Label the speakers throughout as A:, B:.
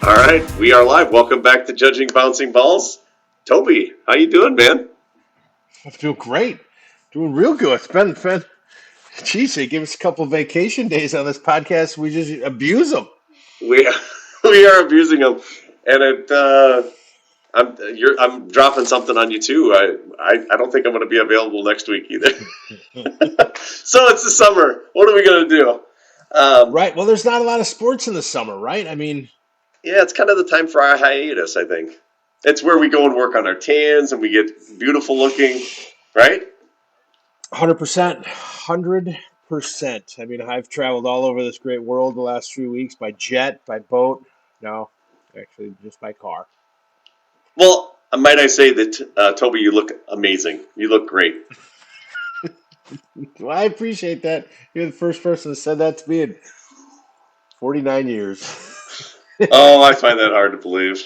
A: All right, we are live. Welcome back to Judging Bouncing Balls. Toby, how you doing, man?
B: I feel great. Doing real good. Geez, they give us a couple vacation days on this podcast. We just abuse them.
A: We we are abusing them, and I'm dropping something on you too. I don't think I'm going to be available next week either. So it's the summer. What are we going to do? Um,
B: Right. Well, there's not a lot of sports in the summer, right? I mean,
A: yeah, it's kind of the time for our hiatus. I think it's where we go and work on our tans, and we get beautiful looking, right?
B: 100%. 100%. I mean, I've traveled all over this great world the last 3 weeks by jet, by boat. No, actually, just by car.
A: Well, might I say that Toby, you look amazing. You look great.
B: Well, I appreciate that. You're the first person that said that to me in 49 years.
A: Oh, I find that hard to believe.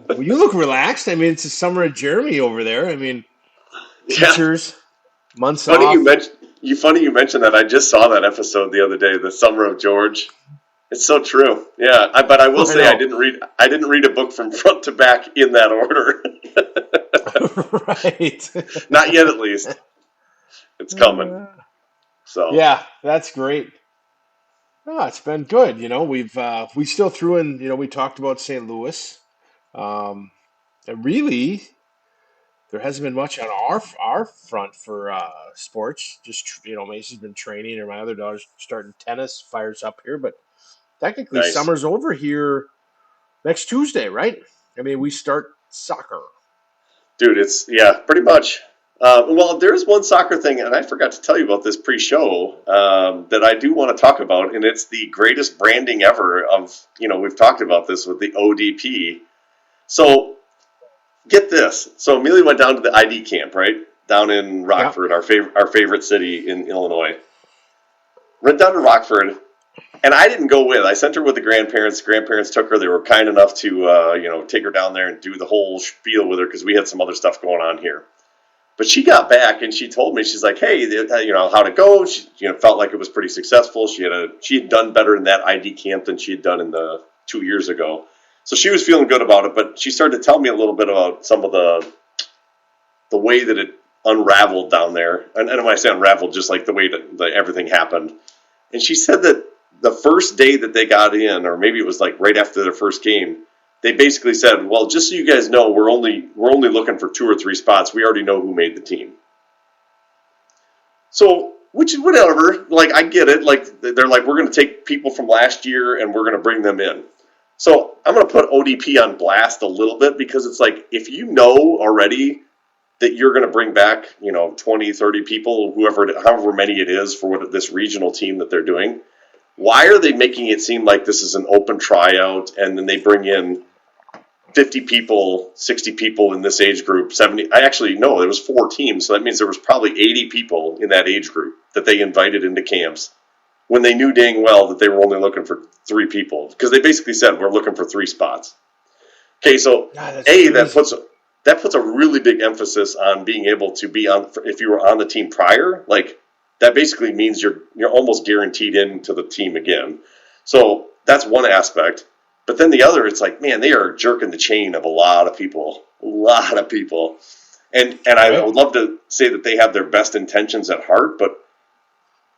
B: Well, you look relaxed. I mean, it's the summer of Jeremy over there. I mean,
A: Yeah,
B: teachers, months
A: funny you
B: off.
A: mentioned funny you mentioned that. I just saw that episode the other day, the Summer of George. It's so true. Yeah, but I will
B: I
A: say
B: know.
A: I didn't read a book from front to back in that order.
B: Right.
A: Not yet, at least. It's coming. So
B: Yeah, that's great. Oh, it's been good. We still threw in, we talked about St. Louis. Um, and really, there hasn't been much on our front for sports. Just Macy's been training, or my other daughter's starting tennis. Fires up here, but technically
A: nice,
B: summer's over here next Tuesday, right? I mean, we start soccer.
A: dude. It's pretty much. Well, there's one soccer thing, and I forgot to tell you about this pre-show that I do want to talk about, and it's the greatest branding ever. We've talked about this with the ODP. So get this. So Amelia went down to the ID camp, right? Down in
B: Yeah.
A: Rockford, our favorite city in Illinois. Went down to Rockford, and I didn't go with. I sent her with the grandparents. The grandparents took her. They were kind enough to take her down there and do the whole spiel with her because we had some other stuff going on here. But she got back and she told me, she's like, hey, how'd it go? She felt like it was pretty successful. She had done better in that ID camp than she had done in the 2 years ago. So she was feeling good about it, but she started to tell me a little bit about some of the way that it unraveled down there. And when I say unraveled, just like the way that everything happened. And she said that the first day that they got in, or maybe it was like right after their first game, they basically said, "Well, just so you guys know, we're only looking for 2 or 3 spots. We already know who made the team." So, which is whatever. Like, I get it. Like, they're like, we're going to take people from last year and we're going to bring them in. So I'm going to put ODP on blast a little bit because it's like, if you know already that you're going to bring back, 20, 30 people, however many it is for this regional team that they're doing, why are they making it seem like this is an open tryout and then they bring in 50 people, 60 people in this age group, 70? I actually, no, there was 4 teams, so that means there was probably 80 people in that age group that they invited into camps when they knew dang well that they were only looking for 3 people, because they basically said we're looking for 3 spots. Okay, so
B: God, that's
A: that
B: crazy.
A: puts a really big emphasis on being able to be on. If you were on the team prior, like, that basically means you're almost guaranteed into the team again. So that's one aspect. But then the other, it's like, man, they are jerking the chain of a lot of people, and I
B: Right?
A: would love to say that they have their best intentions at heart, but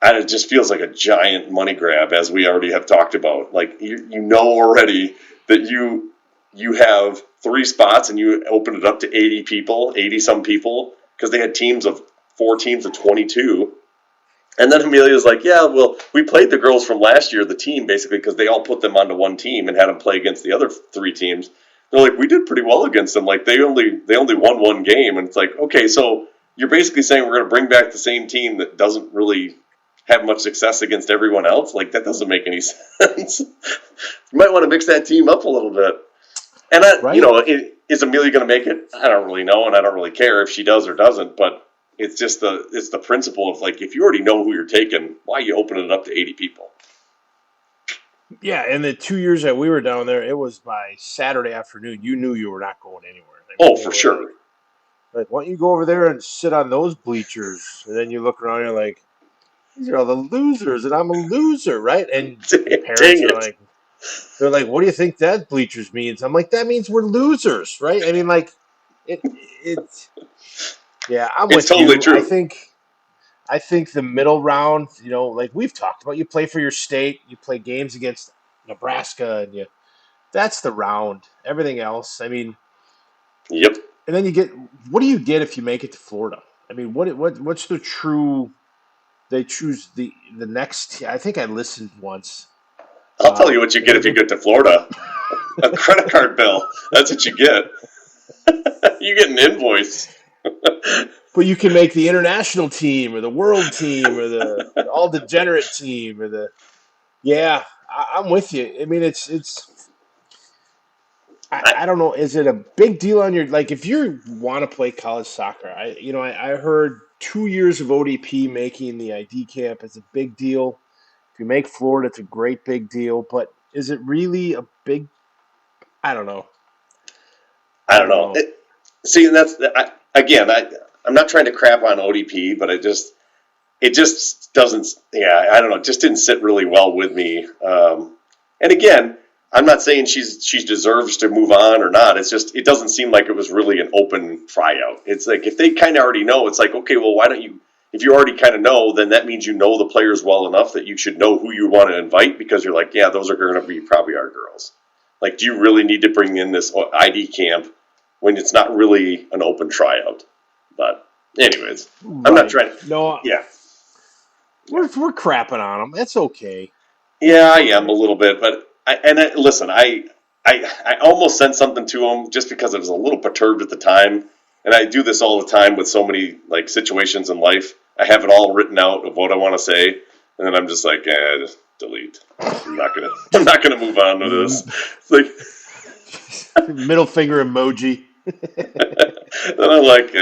A: it just feels like a giant money grab, as we already have talked about. Like, you know already that you have 3 spots and you opened it up to 80 people, 80 some people, because they had 4 teams of 22. And then Amelia's like, yeah, well, we played the girls from last year, the team, basically, because they all put them onto one team and had them play against the other 3 teams. They're like, we did pretty well against them. Like, they only won 1 game. And it's like, okay, so you're basically saying we're going to bring back the same team that doesn't really have much success against everyone else? Like, that doesn't make any sense. You might want to mix that team up a little bit. And
B: Right?
A: is Amelia going to make it? I don't really know, and I don't really care if she does or doesn't. But it's just the principle of, like, if you already know who you're taking, why are you opening it up to 80 people?
B: Yeah, and the 2 years that we were down there, it was by Saturday afternoon. You knew you were not going anywhere. I mean,
A: Oh,
B: they
A: for
B: were like,
A: sure.
B: why don't you go over there and sit on those bleachers? And then you look around, and you're like, these are all the losers, and I'm a loser, right? And the
A: Dang
B: parents are
A: it.
B: like, They're like, "What do you think that bleachers means?" I'm like, "That means we're losers, right?" I mean, like, it. Yeah, I'm
A: It's
B: with
A: totally
B: you. I
A: true.
B: think. I think the middle round, like we've talked about, you play for your state, you play games against Nebraska, and that's the round. Everything else, I mean,
A: Yep.
B: and then you get what do you get if you make it to Florida? I mean, what's the true? They choose the next. I think I listened once.
A: I'll tell you what you
B: And
A: get if you get to Florida. A credit card bill. That's what you get. You get an invoice.
B: but you can make the international team or the world team or the all degenerate team or the yeah. I'm with you. I mean, it's
A: I,
B: I don't know. Is it a big deal on your like if you want to play college soccer? I heard 2 years of ODP making the ID camp is a big deal. If you make Florida, it's a great big deal. But is it really a big? I don't know.
A: I
B: I
A: don't
B: don't
A: know.
B: know.
A: See, and again, I'm not trying to crap on ODP, but it just doesn't. Yeah, I don't know. It just didn't sit really well with me. And again, I'm not saying she deserves to move on or not. It's just it doesn't seem like it was really an open tryout. It's like if they kind of already know, it's like okay, well, why don't you? If you already kind of know, then that means you know the players well enough that you should know who you want to invite because you're like, yeah, those are going to be probably our girls. Like, do you really need to bring in this ID camp when it's not really an open tryout? But anyways, I'm not
B: Right?
A: trying.
B: No,
A: Yeah, yeah.
B: we're crapping on them. It's okay.
A: Yeah, I
B: All
A: am a
B: right.
A: little bit, but listen, I almost sent something to him just because I was a little perturbed at the time, and I do this all the time with so many like situations in life. I have it all written out of what I want to say, and then I'm just like, just delete. I'm
B: Just
A: not gonna move on to this. It's like,
B: middle finger emoji.
A: and I'm like,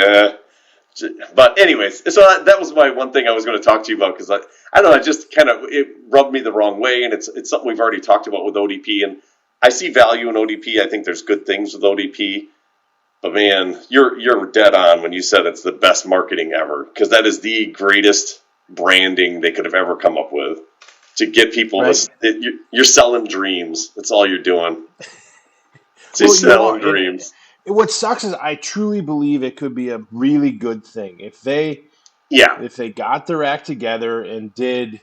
A: but anyways, so that was my one thing I was going to talk to you about because I don't know, it just kind of it rubbed me the wrong way, and it's something we've already talked about with ODP, and I see value in ODP. I think there's good things with ODP, but man, you're dead on when you said it's the best marketing ever because that is the greatest branding they could have ever come up with to get people
B: Right.
A: to you're selling dreams. That's all you're doing.
B: Well,
A: Just
B: you are.
A: selling
B: And
A: dreams.
B: what sucks is I truly believe it could be a really good thing
A: Yeah.
B: if they got their act together and did,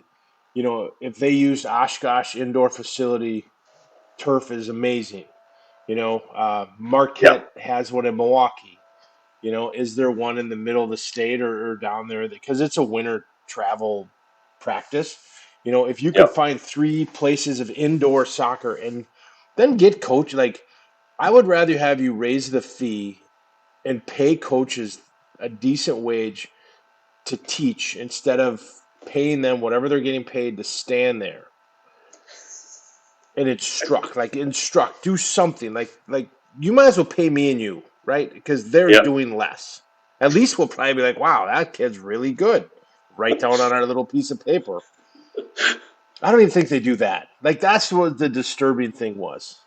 B: if they used Oshkosh indoor facility, turf is amazing. Marquette
A: Yep.
B: has one in Milwaukee. Is there one in the middle of the state or down there? Because it's a winter travel practice. If you could
A: Yep.
B: find three places of indoor soccer and then get coach, like I would rather have you raise the fee and pay coaches a decent wage to teach instead of paying them whatever they're getting paid to stand there and instruct, do something like you might as well pay me and you, right? Because they're
A: Yep.
B: doing less. At least we'll probably be like, wow, that kid's really good. Write down on our little piece of paper. I don't even think they do that. Like that's what the disturbing thing was.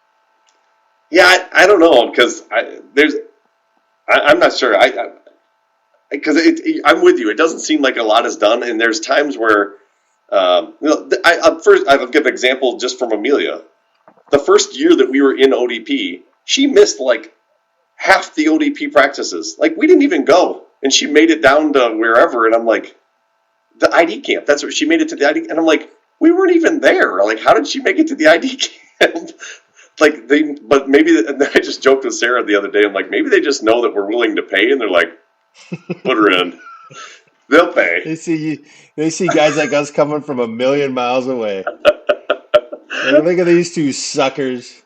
A: Yeah, I don't know because I'm not sure. Because I'm with you. It doesn't seem like a lot is done, and there's times where first I'll give an example just from Amelia. The first year that we were in ODP, she missed like half the ODP practices. Like we didn't even go, and she made it down to wherever, and I'm like, the ID camp. That's what she made it to the ID, and I'm like, we weren't even there. Like, how did she make it to the ID camp? Like but maybe. And I just joked with Sarah the other day. I'm like, maybe they just know that we're willing to pay, and they're like, put her in. They'll pay.
B: They see guys like us coming from a million miles away. Like, look at these two suckers.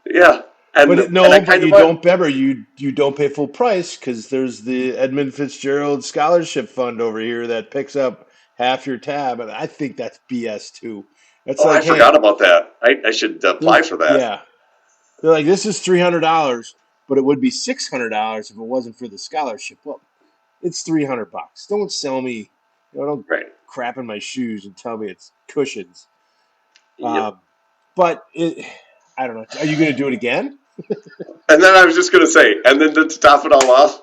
A: Yeah, and I
B: No, but
A: kind of
B: you
A: want.
B: don't remember you don't pay full price because there's the Edmund Fitzgerald Scholarship Fund over here that picks up half your tab, and I think that's BS too. It's
A: Oh, I
B: like,
A: forgot
B: hey,
A: about that. I should apply
B: this
A: for that.
B: yeah, they're like this is $300, but it would be $600 if it wasn't for the scholarship. Well, it's $300. Don't sell me, don't
A: Right.
B: crap in my shoes and tell me it's cushions.
A: Yep.
B: Um, but I don't know. Are you going to do it again?
A: And then I was just gonna say, and then to top it all off,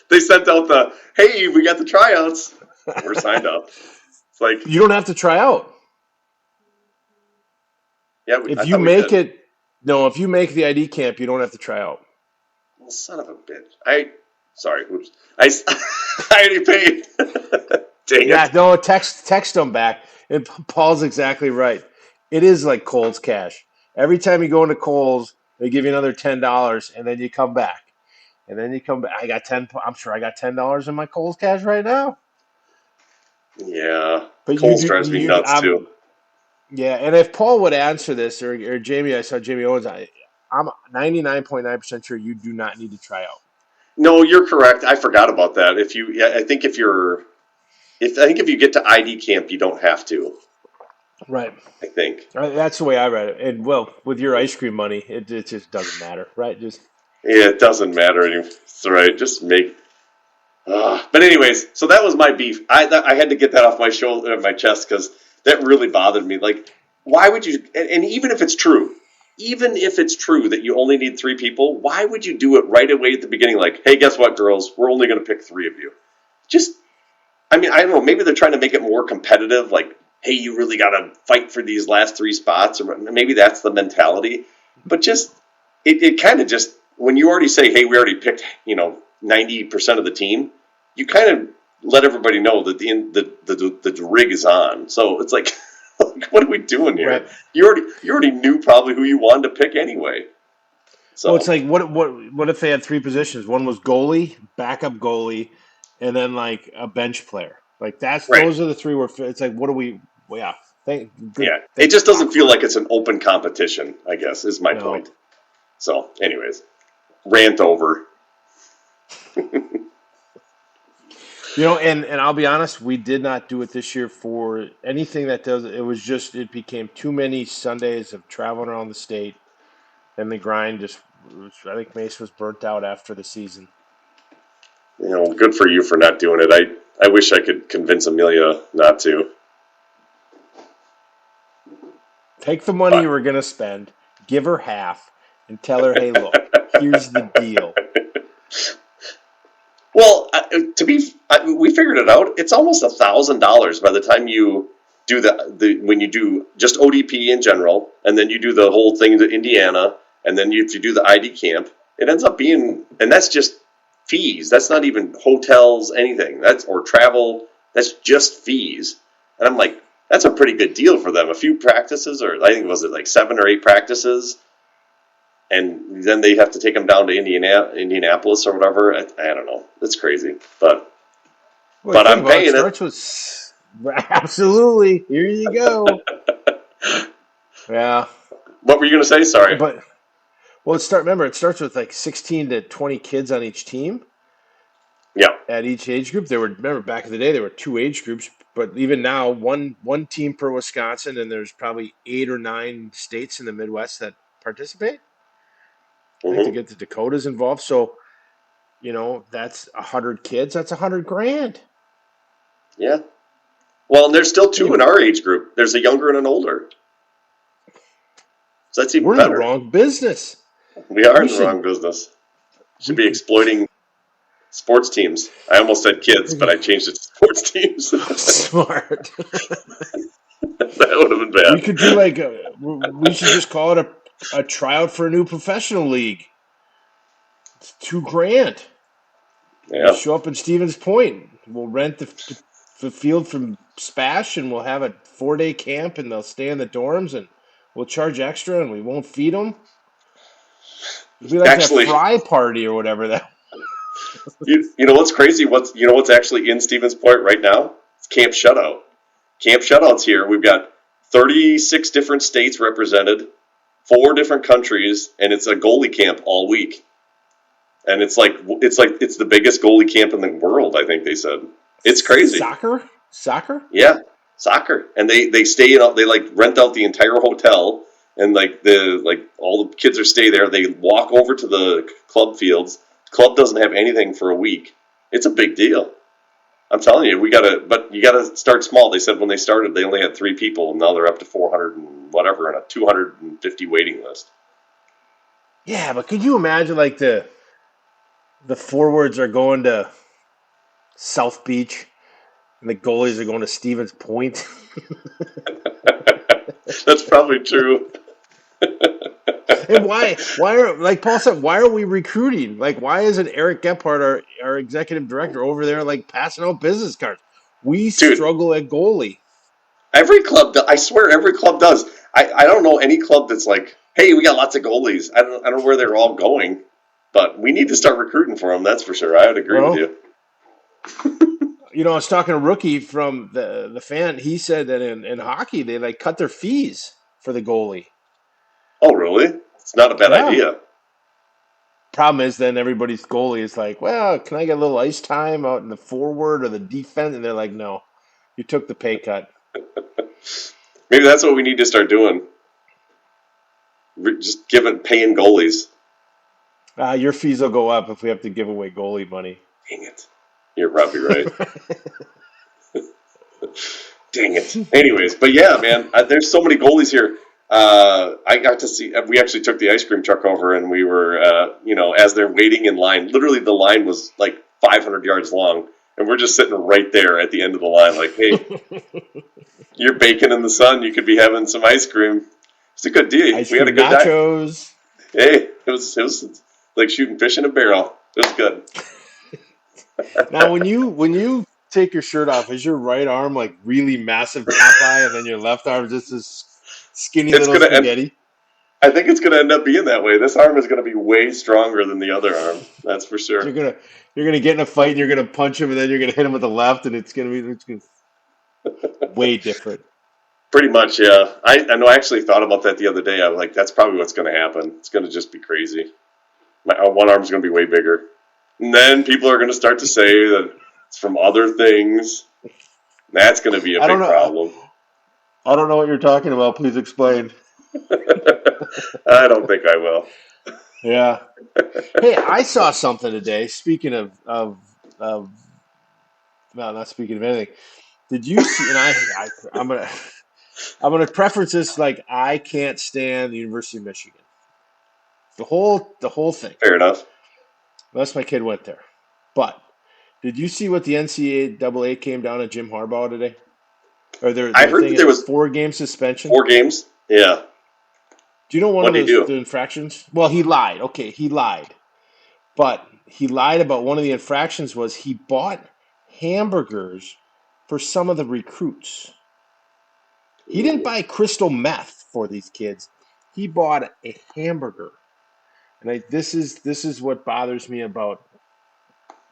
A: they sent out the, "Hey, we got the tryouts. We're signed up." It's like,
B: You don't have to try out.
A: Yeah,
B: If
A: I
B: you
A: thought we
B: make
A: did.
B: it, no, if you make the ID camp, you don't have to try out.
A: Well, son of a bitch. Sorry, oops. I already paid. Dang
B: Yeah,
A: it.
B: no, text them back. And Paul's exactly right. It is like Kohl's Cash. Every time you go into Kohl's, they give you another $10, and then you come back, and then you come back. I got 10. I'm sure I got $10 in my Kohl's Cash right now.
A: Yeah,
B: But you
A: Coles
B: do,
A: drives me
B: you,
A: nuts too.
B: yeah. And if Paul would answer this, or Jamie, I saw Jamie Owens. I'm 99.9% sure you do not need to try out.
A: No, you're correct. I forgot about that. If you, yeah, I think if you're, if I think if you get to ID camp, you don't have to.
B: Right.
A: I think.
B: That's the way I read it. And well, with your ice cream money, it just doesn't matter, right? Just
A: Yeah, it doesn't matter anymore. It's all right. Just make. But anyways, so that was my beef. I had to get that off my shoulder, my chest, because that really bothered me. Like, why would you? And even if it's true that you only need three people, why would you do it right away at the beginning? Like, hey, guess what, girls? We're only going to pick three of you. Just, I mean, I don't know. Maybe they're trying to make it more competitive. Like, hey, you really got to fight for these last three spots, or maybe that's the mentality. But just, it kind of just when you already say, hey, we already picked, 90% of the team, you kind of let everybody know that the rig is on. So it's like, what are we doing here?
B: right.
A: You already knew probably who you wanted to pick anyway.
B: Well, it's
A: So
B: like what if they had three positions? One was goalie, backup goalie, and then like a bench player. Like
A: right,
B: those are the three. It's like what do we? Well, yeah, good.
A: yeah, it
B: Thanks,
A: just doesn't feel
B: Rockford.
A: like it's an open competition. I guess is my
B: No,
A: point. So, anyways, rant over.
B: and I'll be honest, we did not do it this year for anything that does. It was just it became too many Sundays of traveling around the state, and the grind just. I think Mace was burnt out after the season.
A: Good for you for not doing it. I wish I could convince Amelia not to,
B: Take the money you
A: but
B: were going to spend, give her half, and tell her, hey, look, here's the deal.
A: well, we figured it out. It's almost $1,000 by the time you do the when you do just ODP in general, and then you do the whole thing to Indiana, and then if you do the ID camp, it ends up being, and that's just fees. That's not even hotels, anything. That's or travel. That's just fees. And I'm like, that's a pretty good deal for them. A few practices, or I think was it like 7 or 8 practices, and then they have to take them down to Indianapolis or whatever. I don't know. It's crazy, but
B: Well,
A: but
B: think
A: I'm
B: about it. It
A: paying it.
B: starts with absolutely. Here you go. Yeah,
A: What were you going to say? Sorry.
B: but well, remember, it starts with like 16 to 20 kids on each team
A: Yeah.
B: at each age group. Remember back in the day there were two age groups, but even now one team per Wisconsin, and there's probably 8 or 9 states in the Midwest that participate. I think to
A: Hmm.
B: get the Dakotas involved, so that's 100 kids. That's 100 grand.
A: Yeah. Well, and there's still two in
B: You,
A: our age group. There's a younger and an older, so that's even
B: we're in the
A: better.
B: wrong business.
A: We are
B: We
A: in the wrong
B: should
A: business. Should
B: we
A: be exploiting sports teams. I almost said kids, but I changed it to sports teams.
B: smart.
A: That would have been
B: We
A: bad.
B: could do we should just call it a tryout for a new professional league. It's 2 grand. You
A: Yeah.
B: show up in Stevens Point. We'll rent the field from Spash, and we'll have a 4-day camp, and they'll stay in the dorms, and we'll charge extra, and we won't feed them. It'll be like that
A: Actually,
B: fry party or whatever that.
A: you know what's crazy? What's actually in Stevens Point right now? It's Camp Shutout. Camp Shutouts here. We've got 36 different states represented, 4 different countries, and it's a goalie camp all week. And it's the biggest goalie camp in the world. I think they said it's crazy.
B: Soccer.
A: Yeah, soccer, and they stay in. They like rent out the entire hotel, and like all the kids are stay there. They walk over to the club fields. Club doesn't have anything for a week. It's a big deal. I'm telling you, but you gotta start small. They said when they started, they only had 3 people, and now they're up to 400 and whatever, and a 250 waiting list.
B: Yeah, but could you imagine like the forwards are going to South Beach and the goalies are going to Stevens Point?
A: That's probably true.
B: And why are, like Paul said, why are we recruiting? Like, why isn't Eric Gephardt, our executive director, over there, like passing out business cards? We
A: Dude,
B: struggle at goalie.
A: every club, I swear, every club does. I don't know any club that's like, hey, we got lots of goalies. I don't know where they're all going, but we need to start recruiting for them. That's for sure. I would agree with
B: Well,
A: you.
B: I was talking to a rookie from the fan. He said that in hockey they like cut their fees for the goalie.
A: Oh, really? It's not a bad
B: Yeah.
A: idea.
B: Problem is, then everybody's goalie is like, well, can I get a little ice time out in the forward or the defense? And they're like, no, you took the pay cut.
A: Maybe that's what we need to start doing. Just paying goalies.
B: Your fees will go up if we have to give away goalie money.
A: Dang it. You're probably right. Dang it. Anyways, but yeah, man, there's so many goalies here. I got to see. We actually took the ice cream truck over, and we were, as they're waiting in line. Literally, the line was like 500 yards long, and we're just sitting right there at the end of the line, like, "Hey, you're baking in the sun. You could be having some ice cream." It's a good deal.
B: Ice
A: We had a
B: cream
A: good time.
B: nachos.
A: Hey, it was like shooting fish in a barrel. It was good.
B: Now, when you take your shirt off, is your right arm like really massive Popeye, and then your left arm just this skinny
A: It's
B: little
A: gonna end.
B: spaghetti?
A: I think it's gonna end up being that way. This arm is gonna be way stronger than the other arm. That's for
B: You're
A: sure.
B: gonna you're gonna get in a fight and you're gonna punch him, and then you're gonna hit him with the left, and it's gonna way different.
A: Pretty much, yeah. I know. I actually thought about that the other day. I was like, that's probably what's going to happen. It's going to just be crazy. My one arm's going to be way bigger, and then people are going to start to say that it's from other things. That's going to be a
B: I don't
A: big
B: know.
A: problem.
B: I don't know what you're talking about. Please explain.
A: I don't think I will.
B: Yeah. Hey, I saw something today. Speaking of well, not speaking of anything. Did you see? And I'm gonna preference this like I can't stand the University of Michigan. The whole thing.
A: Fair enough.
B: Unless my kid went there. But did you see what the NCAA came down on Jim Harbaugh today? Or
A: I
B: their
A: heard
B: thing
A: that
B: is
A: there
B: a
A: was
B: 4 game suspension.
A: 4 games. Yeah.
B: Do you know one
A: What
B: of
A: did he do?
B: the infractions? Well, he lied. Okay, he lied. But he lied about one of the infractions was he bought hamburgers for some of the recruits. He didn't buy crystal meth for these kids. He bought a hamburger. And this is what bothers me about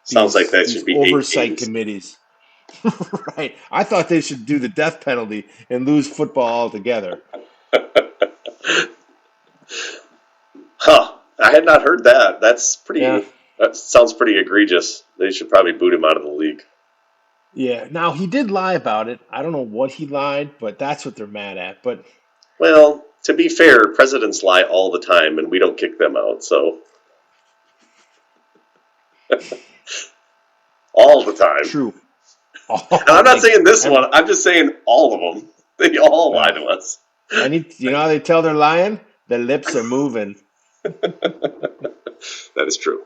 A: Sounds like
B: these
A: that
B: these
A: should be eight
B: oversight
A: games.
B: committees. Right. I thought they should do the death penalty and lose football altogether.
A: Huh. I had not heard that. That's
B: Yeah.
A: pretty. That sounds pretty egregious. They should probably boot him out of the league.
B: Yeah. Now he did lie about it. I don't know what he lied, but that's what they're mad at. But
A: Well, to be fair, presidents lie all the time, and we don't kick them out. So all the time.
B: true.
A: And I'm
B: Oh,
A: not saying this
B: and
A: one. I'm just saying all of them. They all lie
B: well,
A: to us.
B: you know how they tell they're lying? Their lips are moving.
A: That is true.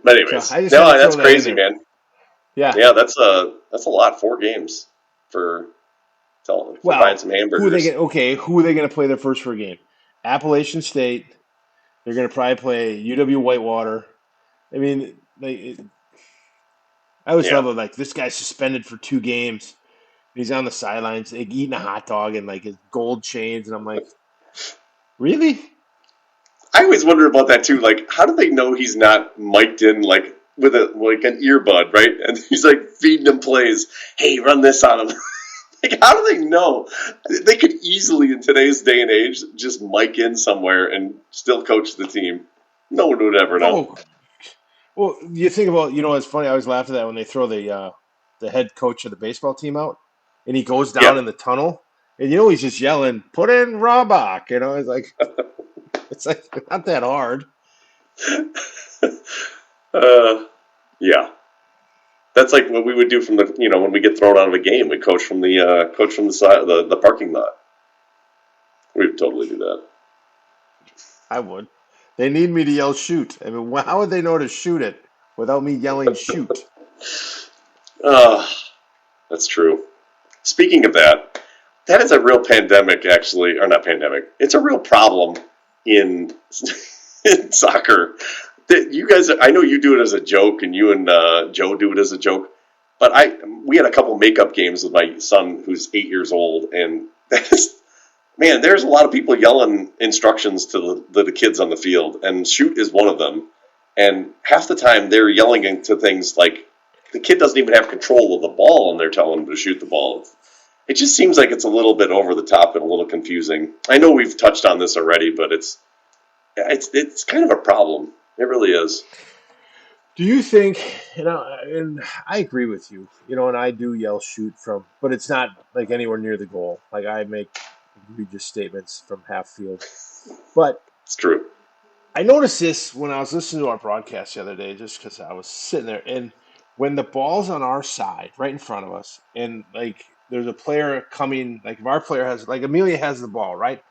A: But
B: So
A: anyways,
B: I just had to
A: no,
B: throw
A: that's
B: that in
A: crazy,
B: there.
A: man.
B: Yeah.
A: Yeah, that's a lot. 4 games for buying
B: Well,
A: some
B: who are they
A: hamburgers.
B: going? Okay, who are they going to play their first 4 game? Appalachian State. They're going to probably play UW Whitewater. I mean, I always
A: Yeah,
B: love it. Like this guy's suspended for 2 games. He's on the sidelines, like, eating a hot dog and like his gold chains, and I'm like, really?
A: I always wonder about that too. Like, how do they know he's not mic'd in like with an earbud, right? And he's like feeding him plays. Hey, run this on him. Like, how do they know? They could easily, in today's day and age, just mic in somewhere and still coach the team. No one would ever know.
B: Oh, well, you think about, it's funny. I always laugh at that when they throw the head coach of the baseball team out, and he goes
A: Yeah.
B: down in the tunnel, and he's just yelling, "Put in Robach," it's like not that hard.
A: uh, yeah. That's like what we would do from when we get thrown out of a game, we coach from the side the parking lot. We would totally do that.
B: I would. They need me to yell shoot. I mean, how would they know to shoot it without me yelling shoot?
A: Uh, that's true. Speaking of that, that is a real pandemic, actually, or not pandemic. It's a real problem in, in soccer. You guys, I know you do it as a joke, and you and Joe do it as a joke. But we had a couple makeup games with my son, who's 8 years old, and man, there's a lot of people yelling instructions to the kids on the field, and shoot is one of them. And half the time they're yelling into things like the kid doesn't even have control of the ball, and they're telling him to shoot the ball. It just seems like it's a little bit over the top and a little confusing. I know we've touched on this already, but it's kind of a problem. It really is.
B: Do you think, and I agree with you, and I do yell shoot from, but it's not like anywhere near the goal. Like I make egregious statements from half field. But
A: It's true.
B: I noticed this when I was listening to our broadcast the other day, just because I was sitting there, and when the ball's on our side, right in front of us, and like there's a player coming, like if our player has, like Amelia has the ball, right,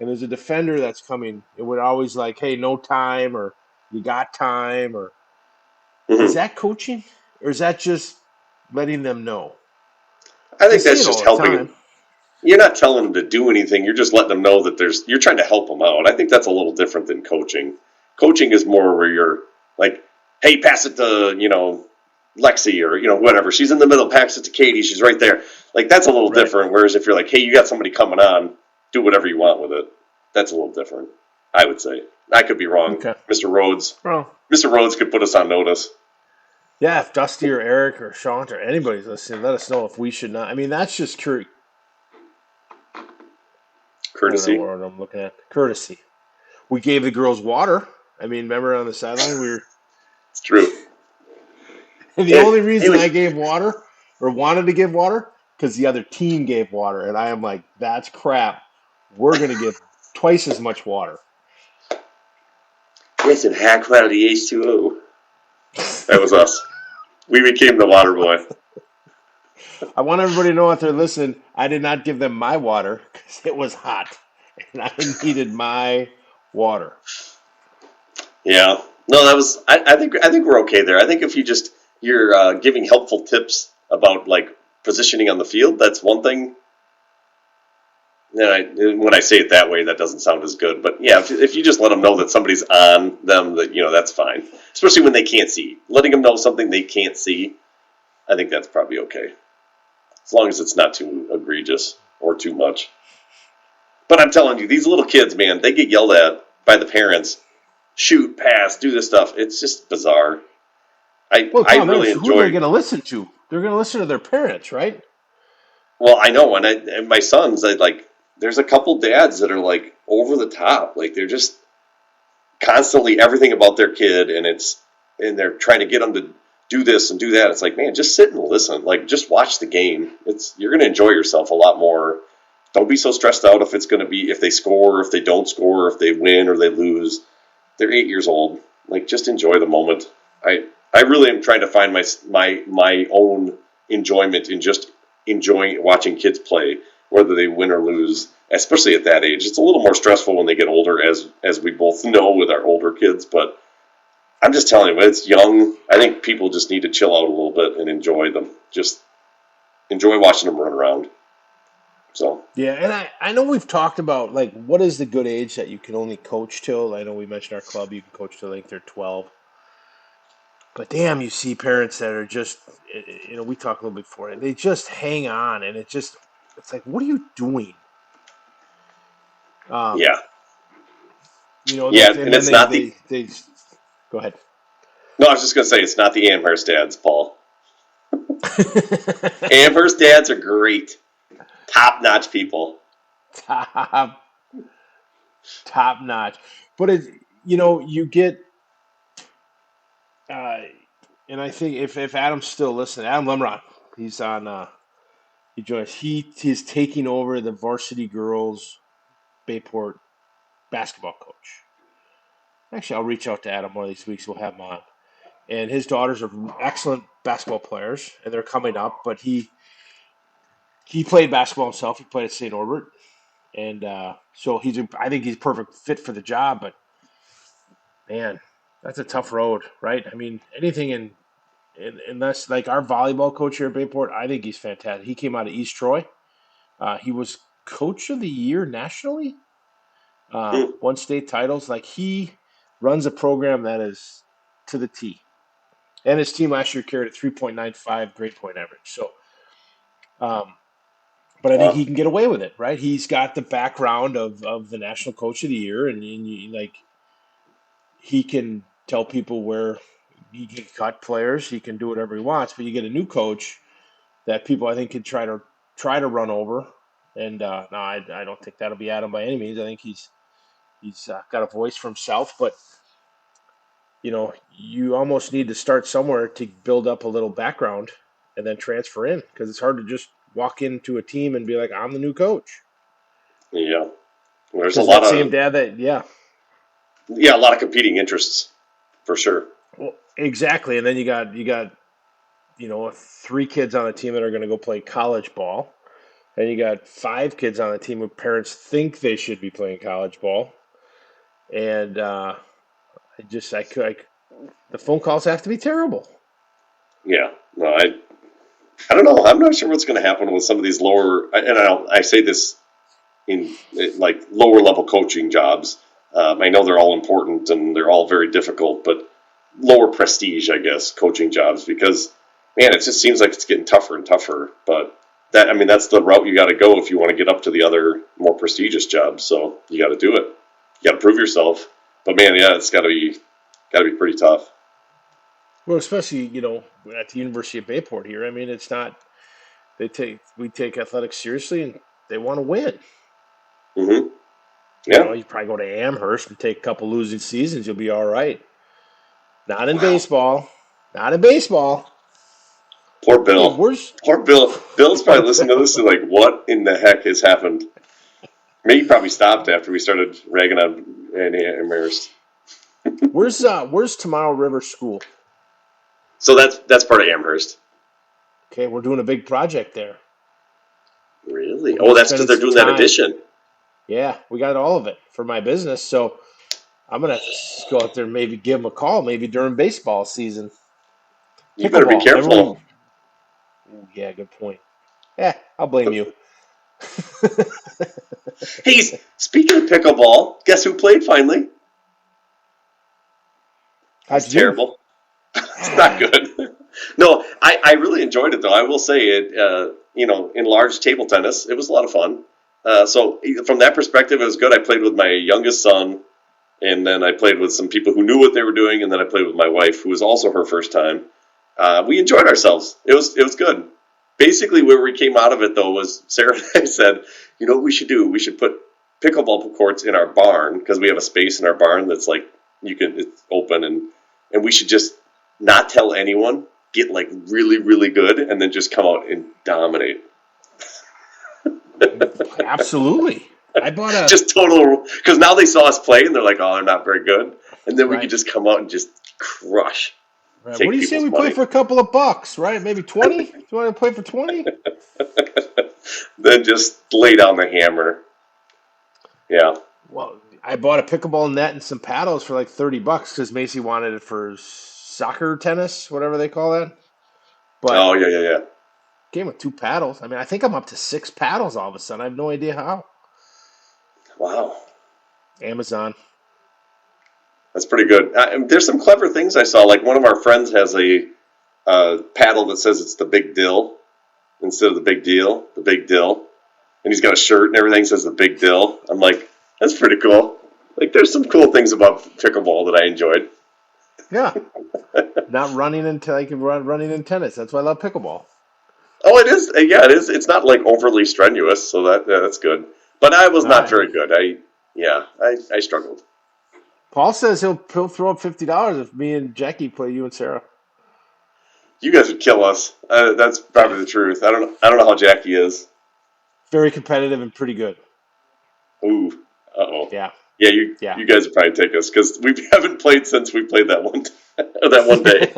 B: and there's a defender that's coming, it would always like, hey, no time, or you got time, or is
A: Hmm.
B: that coaching, or is that just letting them know?
A: I
B: You
A: think
B: see
A: that's
B: it
A: just
B: all the
A: helping
B: time,
A: him. You're not telling them to do anything. You're just letting them know that you're trying to help them out. I think that's a little different than coaching. Coaching is more where you're like, hey, pass it to, Lexi or, whatever. She's in the middle, pass it to Katie. She's right there. Like, that's a little
B: right?
A: different. Whereas if you're like, hey, you got somebody coming on, do whatever you want with it. That's a little different, I would say. I could be wrong.
B: Okay.
A: Mr. Rhodes.
B: Well,
A: Mr. Rhodes could put us on notice.
B: yeah, if Dusty or Eric or Sean or anybody's listening, let us know if we should not. I mean, that's just I don't know
A: Courtesy.
B: what I'm looking at. Courtesy. We gave the girls water. I mean, remember on the sideline, we were.
A: It's true.
B: And the only
A: It
B: reason I
A: was.
B: gave water or wanted to give water because the other team gave water, and I am like, that's crap. We're gonna give twice as much water.
A: It's in high quality H2O. That was us. We became the water boy.
B: I want everybody to know if they're listening. I did not give them my water because it was hot, and I needed my water.
A: Yeah. No, that was. I think we're okay there. I think if you're giving helpful tips about like positioning on the field, that's one thing. When I say it that way, that doesn't sound as good. But yeah, if you just let them know that somebody's on them, that that's fine. Especially when they can't see. Letting them know something they can't see, I think that's probably okay. As long as it's not too egregious or too much. But I'm telling you, these little kids, man, they get yelled at by the parents. Shoot, pass, do this stuff. It's just bizarre.
B: Well,
A: I
B: Tom,
A: really
B: who are they
A: enjoy.
B: going to listen to? They're going to listen to their parents, right?
A: Well, I know, and my sons, I like. There's a couple dads that are like over the top, like they're just constantly everything about their kid, and they're trying to get them to do this and do that. It's like, man, just sit and listen, like just watch the game. You're gonna enjoy yourself a lot more. Don't be so stressed out if they score, if they don't score, if they win or they lose. They're 8 years old. Like, just enjoy the moment. I really am trying to find my own enjoyment in just enjoying watching kids play, whether they win or lose. Especially at that age, it's a little more stressful when they get older, as we both know with our older kids. But I'm just telling you, when it's young, I think people just need to chill out a little bit and enjoy them. Just enjoy watching them run around. So
B: Yeah, and I know we've talked about like what is the good age that you can only coach till. I know we mentioned our club you can coach till like they're 12. But damn, you see parents that are just we talked a little bit before, and they just hang on, and it's like, what are you doing? Um,
A: yeah, yeah,
B: like, and
A: and
B: then
A: it's not the.
B: they go ahead.
A: No, I was just gonna say it's not the Amherst dads, Paul. Amherst dads are great, top notch people.
B: top top notch. But you get uh, and I think if Adam's still listening, Adam Lemrock, he's on. He joins. He's taking over the varsity girls Bayport basketball coach. Actually, I'll reach out to Adam one of these weeks. We'll have him on. And his daughters are excellent basketball players, and they're coming up. But he played basketball himself. He played at St. Norbert, and so I think he's a perfect fit for the job. But man, that's a tough road, right? I mean, anything unless like our volleyball coach here at Bayport, I think he's fantastic. He came out of East Troy. He was coach of the year nationally.
A: Hmm.
B: Won state titles. Like he runs a program that is to the T. And his team last year carried a 3.95 grade point average. So, um, but I think he
A: Wow.
B: can get away with it, right? He's got the background of the national coach of the year, and like he can tell people where he can cut players. He can do whatever he wants. But you get a new coach that people I think can try to run over. And no, I don't think that'll be Adam by any means. I think he's got a voice for himself, but you almost need to start somewhere to build up a little background and then transfer in because it's hard to just walk into a team and be like, I'm the new coach.
A: Yeah. There's a
B: Because
A: lot
B: that same
A: of
B: dad that, yeah,
A: yeah, a lot of competing interests for sure.
B: well, exactly. And then you got three kids on a team that are going to go play college ball. And you got five kids on the team who parents think they should be playing college ball. And the phone calls have to be terrible.
A: Yeah. No, I don't know. I'm not sure what's going to happen with some of these lower, and I say this in like lower level coaching jobs. I know they're all important and they're all very difficult, but lower prestige, I guess, coaching jobs because man, it just seems like it's getting tougher and tougher. But that, I mean, that's the route you got to go if you want to get up to the other more prestigious jobs. So you got to do it. You got to prove yourself. But man, yeah, it's got to be pretty tough.
B: Well, especially, at the University of Bayport here. I mean, it's not we take athletics seriously and they want to win.
A: Hmm. Yeah.
B: You probably go to Amherst and take a couple losing seasons, you'll be all right. Not in
A: Wow.
B: baseball. Not in baseball.
A: Poor
B: Hey,
A: Bill.
B: where's
A: Poor Bill. Bill's
B: poor
A: probably listening to
B: Bill?
A: this and like, what in the heck has happened? Maybe he probably stopped after we started ragging on Andy Amherst.
B: Where's Tomorrow River School?
A: So that's part of Amherst.
B: Okay, we're doing a big project there.
A: Really?
B: We're gonna
A: Oh,
B: be
A: that's because
B: spending
A: they're
B: some
A: doing that
B: time.
A: addition.
B: Yeah, we got all of it for my business, so I'm gonna have to go out there and maybe give them a call, maybe during baseball season.
A: You better be
B: Pickleball.
A: careful.
B: Ooh, yeah, good point. Yeah, I'll blame you.
A: Hey, speaking of pickleball, guess who played finally? It was
B: How'd you do?
A: terrible. It's not
B: Ah,
A: good. No, I really enjoyed it though. I will say it. In large table tennis, it was a lot of fun. So from that perspective, it was good. I played with my youngest son, and then I played with some people who knew what they were doing, and then I played with my wife, who was also her first time. We enjoyed ourselves. It was good. Basically, where we came out of it though was Sarah and I said, you know what we should do? We should put pickleball courts in our barn because we have a space in our barn that's like it's open and we should just not tell anyone, get like really really good, and then just come out and dominate.
B: absolutely. I bought a
A: Just total because now they saw us play and they're like, oh, they're not very good, and then we could
B: right.
A: just come out and just crush,
B: Right. What
A: take
B: do you say
A: people's
B: we play
A: money.
B: for a couple of bucks? Right? Maybe 20. You want to play for 20?
A: Then just lay down the hammer. Yeah.
B: Well, I bought a pickleball net and some paddles for like $30 because Macy wanted it for soccer tennis, whatever they call that. But
A: Oh yeah, yeah, yeah.
B: came with two paddles. I mean, I think I'm up to six paddles all of a sudden. I have no idea how.
A: Wow,
B: Amazon.
A: that's pretty good. There's some clever things I saw. Like one of our friends has a paddle that says it's the big dill instead of the big deal, the big dill, and he's got a shirt and everything says the big dill. I'm like, that's pretty cool. Like, there's some cool things about pickleball that I enjoyed.
B: Yeah. Not running into like running in tennis. That's why I love pickleball.
A: Oh, it is. Yeah, it is. It's not like overly strenuous, so that's good. But I was
B: All
A: not
B: right.
A: very good. I struggled.
B: Paul says he'll throw up $50 if me and Jackie play you and Sarah.
A: You guys would kill us. That's
B: Yeah.
A: probably the truth. I don't know how Jackie is.
B: Very competitive and pretty good.
A: Ooh, uh-oh.
B: Yeah.
A: Yeah, you
B: Yeah.
A: you guys would probably take us because we haven't played since we played that one that one day,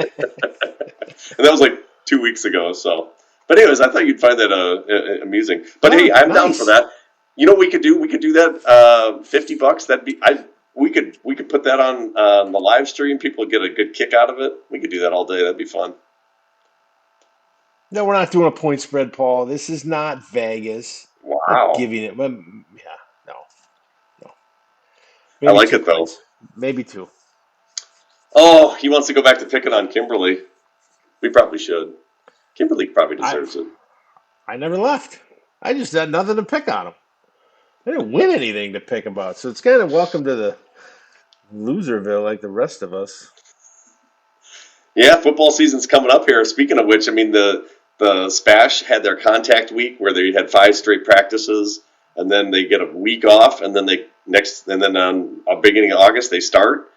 A: and that was like 2 weeks ago. So, but anyways, I thought you'd find that amusing. But hey,
B: Yeah,
A: I'm down for
B: nice.
A: that. You know what we could do? We could do that. $50. That'd be I. We could put that on the live stream. People would get a good kick out of it. We could do that all day. That'd be fun.
B: No, we're not doing a point spread, Paul. This is not Vegas. Not
A: Wow.
B: giving it. Yeah, no, no.
A: I
B: Maybe
A: like
B: 2
A: it though.
B: points. Maybe 2.
A: Oh, he wants to go back to picking on Kimberly. We probably should. Kimberly probably
B: I
A: deserves it.
B: I never left. I just had nothing to pick on them. They didn't win anything to pick about, so it's kind of welcome to the loserville like the rest of us.
A: Yeah, football season's coming up here. Speaking of which, I mean the Spash had their contact week where they had 5 straight practices, and then they get a week off, and then on beginning of August they start.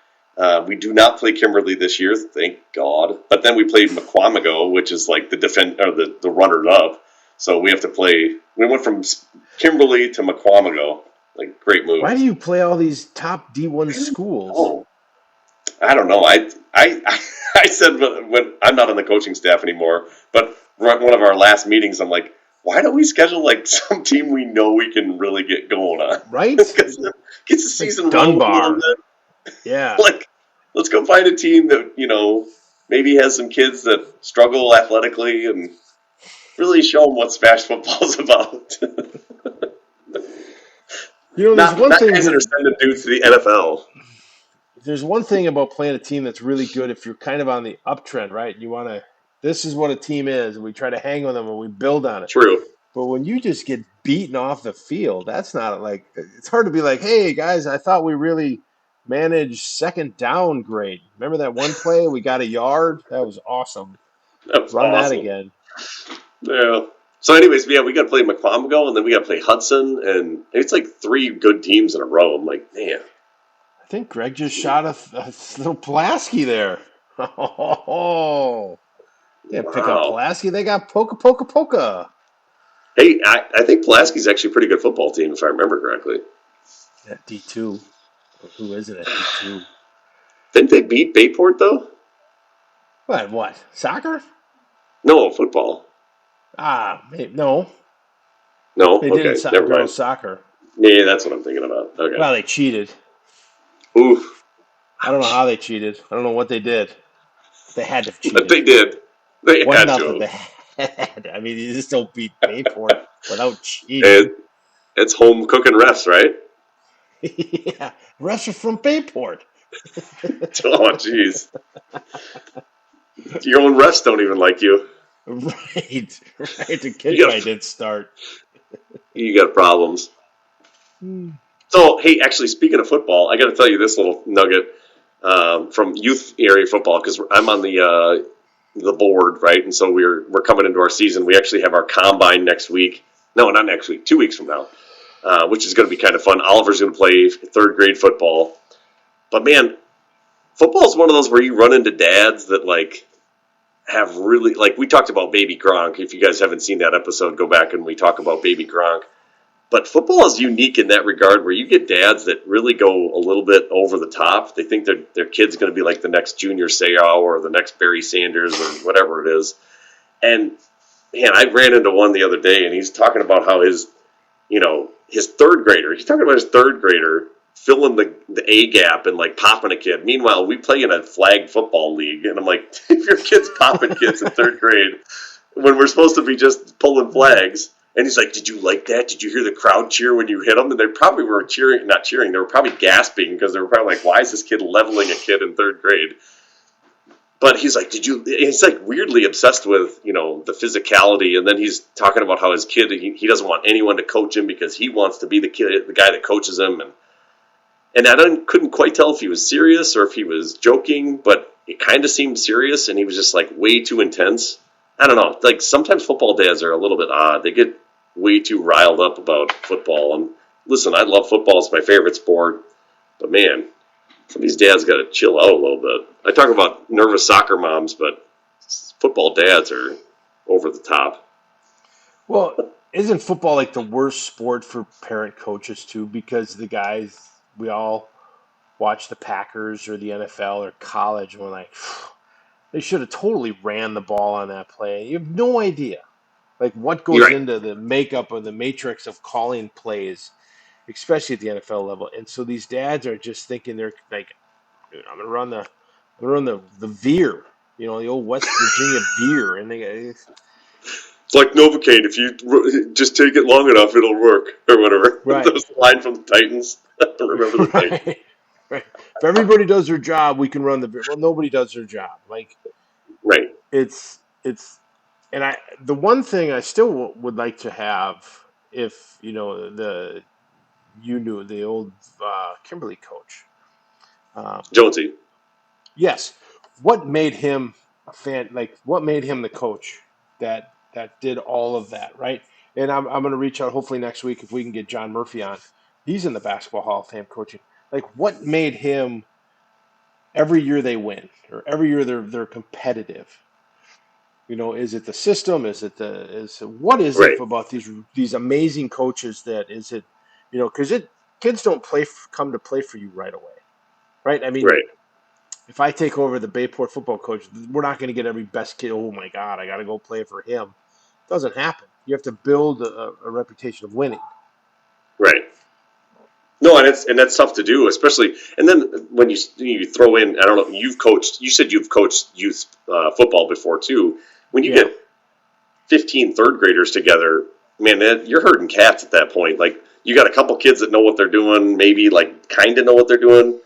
A: We do not play Kimberly this year, thank God. But then we played McQuamago, which is like the runner up. So we have to play. We went from Kimberly to McQuamago. Like great move.
B: Why do you play all these top D1 schools?
A: Oh, I don't know. I said when I'm not on the coaching staff anymore, but one of our last meetings, I'm like, why don't we schedule like some team we know we can really get going on?
B: Right?
A: Because it gets the
B: Like
A: season rolling a little
B: Dunbar.
A: bit.
B: Yeah.
A: Like, let's go find a team that maybe has some kids that struggle athletically and really show them what Smash football is about.
B: There's one
A: not
B: thing
A: guys that are
B: that
A: sending dudes to the NFL.
B: there's one thing about playing a team that's really good if you're kind of on the uptrend, right? You want to. This is what a team is, and we try to hang on them and we build on it.
A: True.
B: But when you just get beaten off the field, that's not like it's hard to be like, hey guys, I thought we really managed second down great. Remember that one play we got a yard? That was awesome.
A: That was
B: Run that
A: awesome.
B: again.
A: Yeah. So, anyways, yeah, we got to play McQuamago, and then we got to play Hudson, and it's like 3 good teams in a row. I'm like, man.
B: I think Greg just shot a little Pulaski there. Oh, yeah, pick up
A: Wow.
B: Pulaski. They got Poka Poka Poka.
A: Hey, I think Pulaski's actually a pretty good football team, if I remember correctly.
B: At D2. Who is it at D2?
A: Didn't they beat Bayport, though?
B: What? Soccer?
A: No, football.
B: No.
A: No?
B: They
A: Okay,
B: didn't
A: never mind.
B: girls soccer.
A: Yeah, that's what I'm thinking about. Okay.
B: Well, they cheated.
A: Oof.
B: I don't know
A: Ouch.
B: how they cheated. I don't know what they did. They had to have
A: But
B: cheated.
A: they did. They
B: One
A: had to
B: nothing.
A: have.
B: They had. I mean, you just don't beat Bayport without cheating.
A: And it's home cooking refs, right?
B: Yeah, refs are from Bayport.
A: Oh, jeez. Your own refs don't even like you.
B: Right, right. The kid
A: You
B: probably
A: got
B: did start.
A: you got problems.
B: Hmm.
A: So, hey, actually, speaking of football, I got to tell you this little nugget from youth area football because I'm on the board, right? And so we're coming into our season. We actually have our combine next week. No, not next week. 2 weeks from now, which is going to be kind of fun. Oliver's going to play 3rd grade football, but man, football is one of those where you run into dads that like have really like we talked about Baby Gronk. If you guys haven't seen that episode, go back and we talk about Baby Gronk. But football is unique in that regard where you get dads that really go a little bit over the top. They think their kid's going to be like the next Junior Seau or the next Barry Sanders or whatever it is. And man, I ran into one the other day and he's talking about how his 3rd grader, he's talking about his 3rd grader filling the A gap and like popping a kid. Meanwhile, we play in a flag football league. And I'm like, if your kid's popping kids in 3rd grade when we're supposed to be just pulling flags. And he's like, did you like that? Did you hear the crowd cheer when you hit them? And they probably were cheering, not cheering, they were probably gasping because they were probably like, why is this kid leveling a kid in 3rd grade? But he's like, he's like weirdly obsessed with, the physicality. And then he's talking about how his kid, he doesn't want anyone to coach him because he wants to be the guy that coaches him. And I couldn't quite tell if he was serious or if he was joking, but it kind of seemed serious. And he was just like way too intense. I don't know. Like sometimes football dads are a little bit odd. They get way too riled up about football. And listen, I love football. It's my favorite sport. But man, some of these dads got to chill out a little bit. I talk about nervous soccer moms, but football dads are over the top.
B: Well, isn't football like the worst sport for parent coaches too? Because the guys we all watch the Packers or the NFL or college, and we're like, they should have totally ran the ball on that play. You have no idea like what
A: You're
B: goes
A: right.
B: into the makeup or the matrix of calling plays, especially at the NFL level. And so these dads are just thinking they're like, dude, I'm gonna run the veer, the old West Virginia veer, and they
A: It's like Novocaine. If you just take it long enough, it'll work or whatever.
B: right,
A: That was the line from the Titans. I don't remember the Titans.
B: right. Right? If everybody does their job, we can run the. Well, nobody does their job. Like
A: Right.
B: it's and the one thing I still would like to have, if you knew the old Kimberly coach. Um,
A: Jonesy.
B: yes, what made him a fan? Like what made him the coach that did all of that, right? And I'm going to reach out hopefully next week if we can get John Murphy on. He's in the Basketball Hall of Fame coaching. Like what made him every year they win or every year they're competitive? Is it the system? What is it
A: Right.
B: about these amazing coaches that is it, because kids don't come to play for you right away, right? I mean,
A: Right.
B: if I take over the Bayport football coach, we're not going to get every best kid. Oh my God, I got to go play for him. It doesn't happen. You have to build a reputation of winning.
A: Right. No, and that's tough to do, especially. And then when you throw in, I don't know, you've coached. You said you've coached youth football before too. When you
B: Yeah.
A: get 15 third graders together, man, you're herding cats at that point. Like you got a couple kids that know what they're doing, maybe like kind of know what they're doing,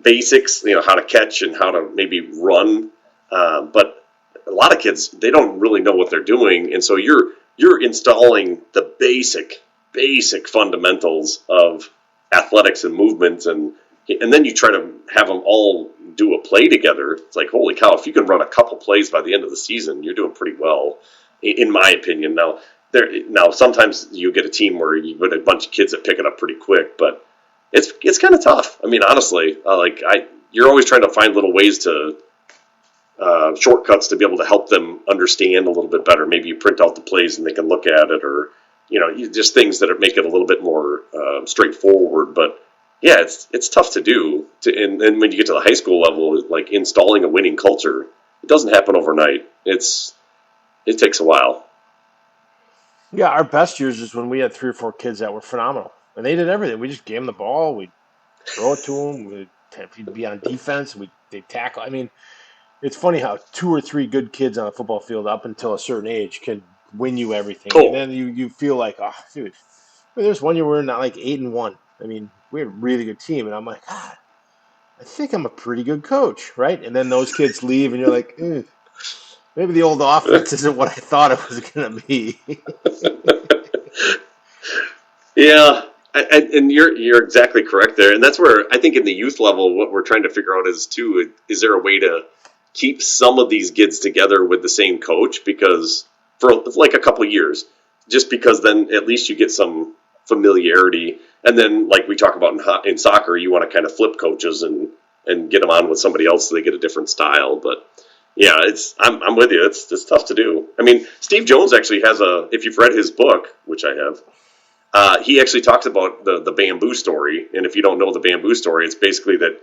A: basics, how to catch and how to maybe run. But a lot of kids, they don't really know what they're doing, and so you're installing the basic fundamentals of athletics and movement, and then you try to have them all do a play together. It's like, holy cow, if you can run a couple plays by the end of the season, you're doing pretty well, in my opinion. Now sometimes you get a team where you get a bunch of kids that pick it up pretty quick, but it's kind of tough. I mean, honestly, you're always trying to find little ways to shortcuts to be able to help them understand a little bit better. Maybe you print out the plays and they can look at it, or just things that make it a little bit more straightforward. But yeah, it's tough to do. And when you get to the high school level, like installing a winning culture, it doesn't happen overnight. It takes a while.
B: Yeah, our best years is when we had 3 or 4 kids that were phenomenal, and they did everything. We just gave them the ball, we'd throw it to them, we'd be on defense, they tackle. I mean, it's funny how 2 or 3 good kids on a football field up until a certain age can win you everything, and
A: Oh,
B: then you feel like, oh, dude. There's one year we were not like 8-1. I mean, we had a really good team, and I'm like, God, I think I'm a pretty good coach, right? And then those kids leave, and you're like, maybe the old offense isn't what I thought it was going to be.
A: yeah, and you're exactly correct there, and that's where I think in the youth level, what we're trying to figure out is too, is there a way to keep some of these kids together with the same coach, because for like a couple of years, just because then at least you get some familiarity, and then like we talk about in soccer, you want to kind of flip coaches and get them on with somebody else so they get a different style, but. Yeah, I'm with you. It's tough to do. I mean, Steve Jones actually has if you've read his book, which I have, he actually talks about the bamboo story, and if you don't know the bamboo story, it's basically that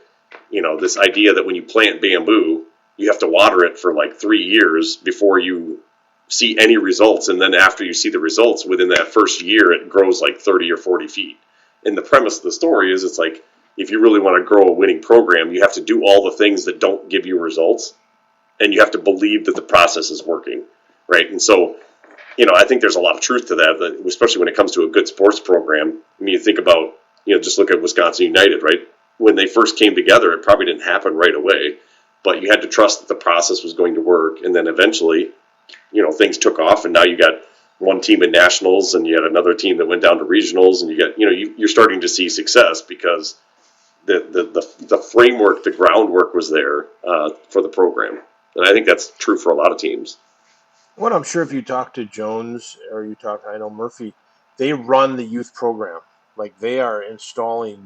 A: this idea that when you plant bamboo, you have to water it for like 3 years before you see any results, and then after you see the results, within that first year, it grows like 30 or 40 feet. And the premise of the story is it's like if you really want to grow a winning program, you have to do all the things that don't give you results, and you have to believe that the process is working, right? And so I think there's a lot of truth to that, especially when it comes to a good sports program. I mean, you think about, just look at Wisconsin United, right? When they first came together, it probably didn't happen right away, but you had to trust that the process was going to work. And then eventually, things took off, and now you got one team in nationals, and you had another team that went down to regionals, and you got, you're starting to see success because the framework, the groundwork was there for the program. And I think that's true for a lot of teams.
B: Well, I'm sure if you talk to Jones or I know Murphy, they run the youth program. Like they are installing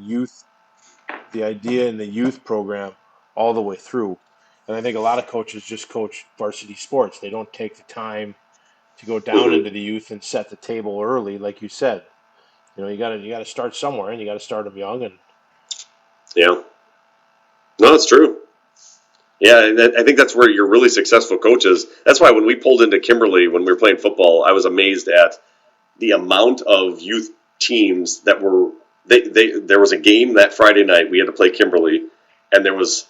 B: the idea in the youth program all the way through. And I think a lot of coaches just coach varsity sports. They don't take the time to go down
A: Mm-hmm.
B: into the youth and set the table early, like you said. You gotta start somewhere, and you gotta start them young. And
A: Yeah, no, it's true. Yeah, and I think that's where you're really successful coaches. That's why when we pulled into Kimberly when we were playing football, I was amazed at the amount of youth teams that were. There was a game that Friday night we had to play Kimberly, and there was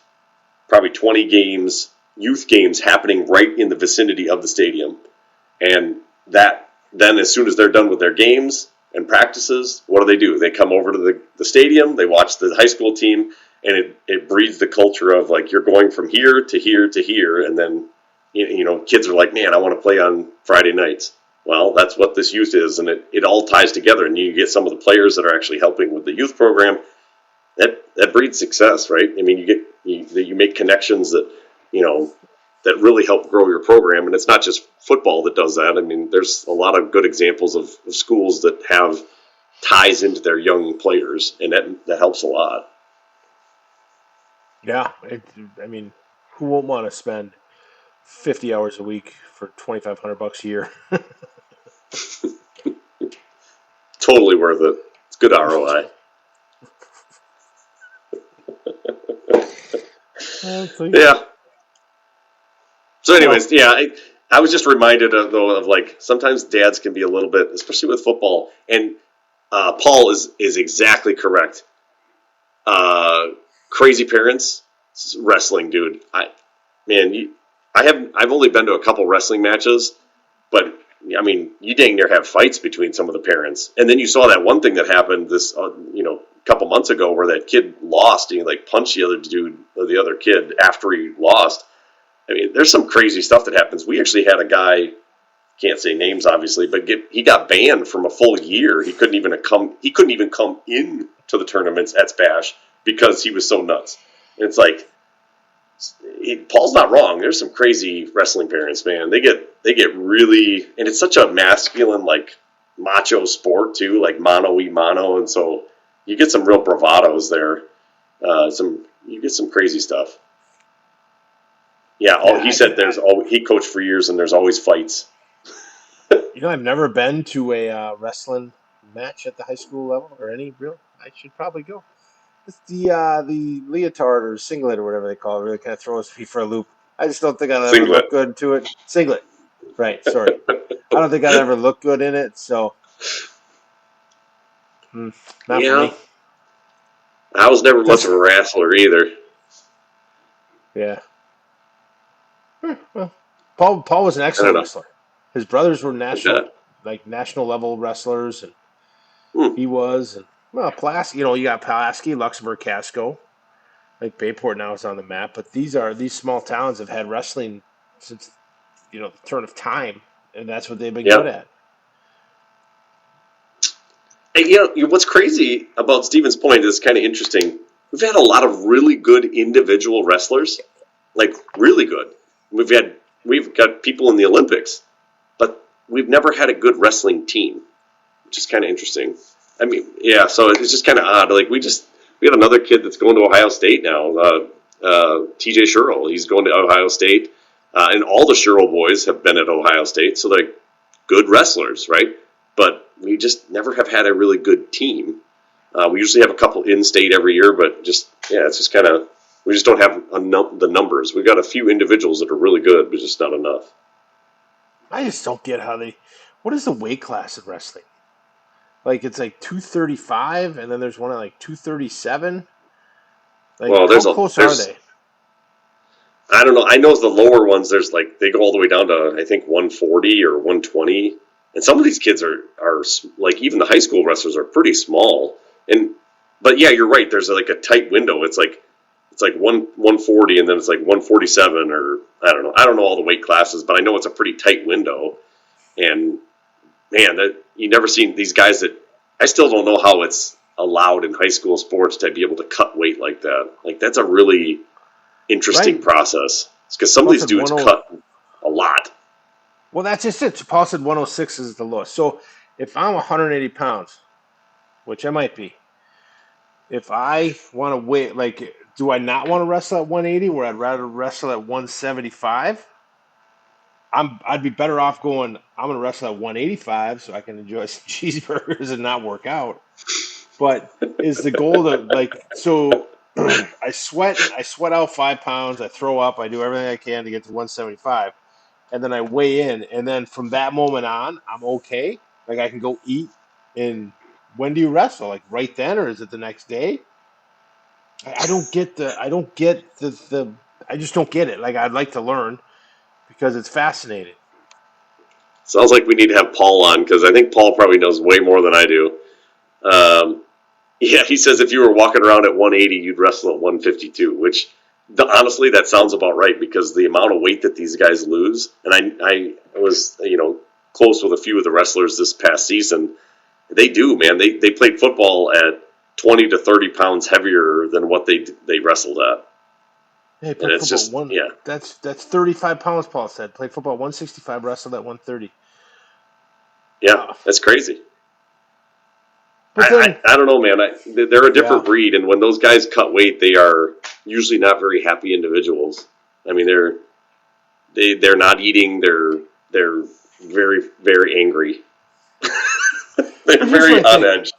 A: probably 20 games, youth games happening right in the vicinity of the stadium. And that then, as soon as they're done with their games and practices, what do? They come over to the stadium, they watch the high school team, and it breeds the culture of like you're going from here to here to here, and then kids are like, man, I want to play on Friday nights. Well, that's what this youth is, and it all ties together, and you get some of the players that are actually helping with the youth program. That breeds success, right? I mean, you make connections that you know that really help grow your program, and it's not just football that does that. I mean, there's a lot of good examples of schools that have ties into their young players, and that helps a lot.
B: Yeah, I mean, who won't want to spend 50 hours a week for $2,500 a year?
A: Totally worth it. It's good ROI. Yeah. So,
B: Well,
A: anyways, yeah, I was just reminded of like sometimes dads can be a little bit, especially with football. And Paul is exactly correct. Uh, Crazy parents, wrestling, dude. I've only been to a couple wrestling matches, but I mean, you dang near have fights between some of the parents. And then you saw that one thing that happened a couple months ago where that kid lost and he like punched the other dude or the other kid after he lost. I mean, there's some crazy stuff that happens. We actually had a guy, can't say names obviously, but he got banned from a full year. He couldn't even come in to the tournaments at Spash because he was so nuts. And it's like Paul's not wrong. There's some crazy wrestling parents, man. They get really, and it's such a masculine, like macho sport too, like mano y mano, and so you get some real bravados there. You get some crazy stuff. Yeah,
B: yeah,
A: he said he coached for years, and there's always fights.
B: I've never been to a wrestling match at the high school level or any real. I should probably go. It's the leotard or singlet or whatever they call it really kind of throws me for a loop. I just don't think I'll ever
A: Singlet.
B: look good to it. Singlet, right? Sorry, I don't think I'll ever look good in it. So, not for
A: Yeah,
B: me.
A: I was never much
B: This,
A: of a wrestler either.
B: yeah. Well, Paul was an
A: I don't
B: excellent
A: know.
B: wrestler. His brothers were
A: Okay.
B: national level wrestlers, and
A: Hmm.
B: he was. And well, Pulaski, you got Pulaski, Luxembourg, Casco. Like Bayport now is on the map, but these small towns have had wrestling since the turn of time, and that's what they've been good
A: Yep.
B: at.
A: And what's crazy about Steven's point is kind of interesting. We've had a lot of really good individual wrestlers, like really good. We've got people in the Olympics, but we've never had a good wrestling team, which is kind of interesting. I mean, yeah, so it's just kind of odd. Like we got another kid that's going to Ohio State now, TJ Sherrill. He's going to Ohio State, and all the Sherrill boys have been at Ohio State, so they're good wrestlers, right? But we just never have had a really good team. We usually have a couple in-state every year, but it's just kind of we just don't have the numbers. We've got a few individuals that are really good, but just not enough.
B: I just don't get how they. What is the weight class of wrestling? Like it's like 235, and then there's one at like 237. Like
A: Well,
B: how close are
A: there's
B: they?
A: I don't know. I know the lower ones. There's like they go all the way down to I think 140 or 120, and some of these kids are like even the high school wrestlers are pretty small. And but yeah, you're right. There's like a tight window. It's like 140 and then it's like 147 or I don't know. I don't know all the weight classes, but I know it's a pretty tight window. And man, that you never seen these guys that I still don't know how it's allowed in high school sports to be able to cut weight like that. Like that's a really interesting
B: Right.
A: process. It's because some of
B: Paul
A: these
B: said
A: dudes
B: 10.
A: cut a lot.
B: Well, that's just it. Paul said 106 is the lowest. So if I'm 180 pounds, which I might be, if I want to wait, like, do I not want to wrestle at 180 where I'd rather wrestle at 175? I'd be better off going, I'm going to wrestle at 185 so I can enjoy some cheeseburgers and not work out. But is the goal to I sweat out 5 pounds, I throw up, I do everything I can to get to 175, and then I weigh in, and then from that moment on, I'm okay. Like I can go eat. And when do you wrestle? Like right then, or is it the next day? I don't get the I just don't get it. Like I'd like to learn because it's fascinating.
A: Sounds like we need to have Paul on because I think Paul probably knows way more than I do. Um, Yeah, he says if you were walking around at 180, you'd wrestle at 152, which honestly, that sounds about right because the amount of weight that these guys lose, and I was, close with a few of the wrestlers this past season. They do, man. They played football at 20 to 30 pounds heavier than what they wrestled at.
B: Hey,
A: And
B: played
A: it's
B: football
A: just,
B: one.
A: yeah,
B: That's 35 pounds. Paul said played football 165, wrestled at 130.
A: yeah,
B: Uh,
A: that's crazy.
B: but then,
A: I don't know, man. They're a
B: yeah,
A: different breed, and when those guys cut weight, they are usually not very happy individuals. I mean, they're not eating. They're very very angry. They're
B: but here's what
A: very
B: I
A: on
B: think:
A: edge.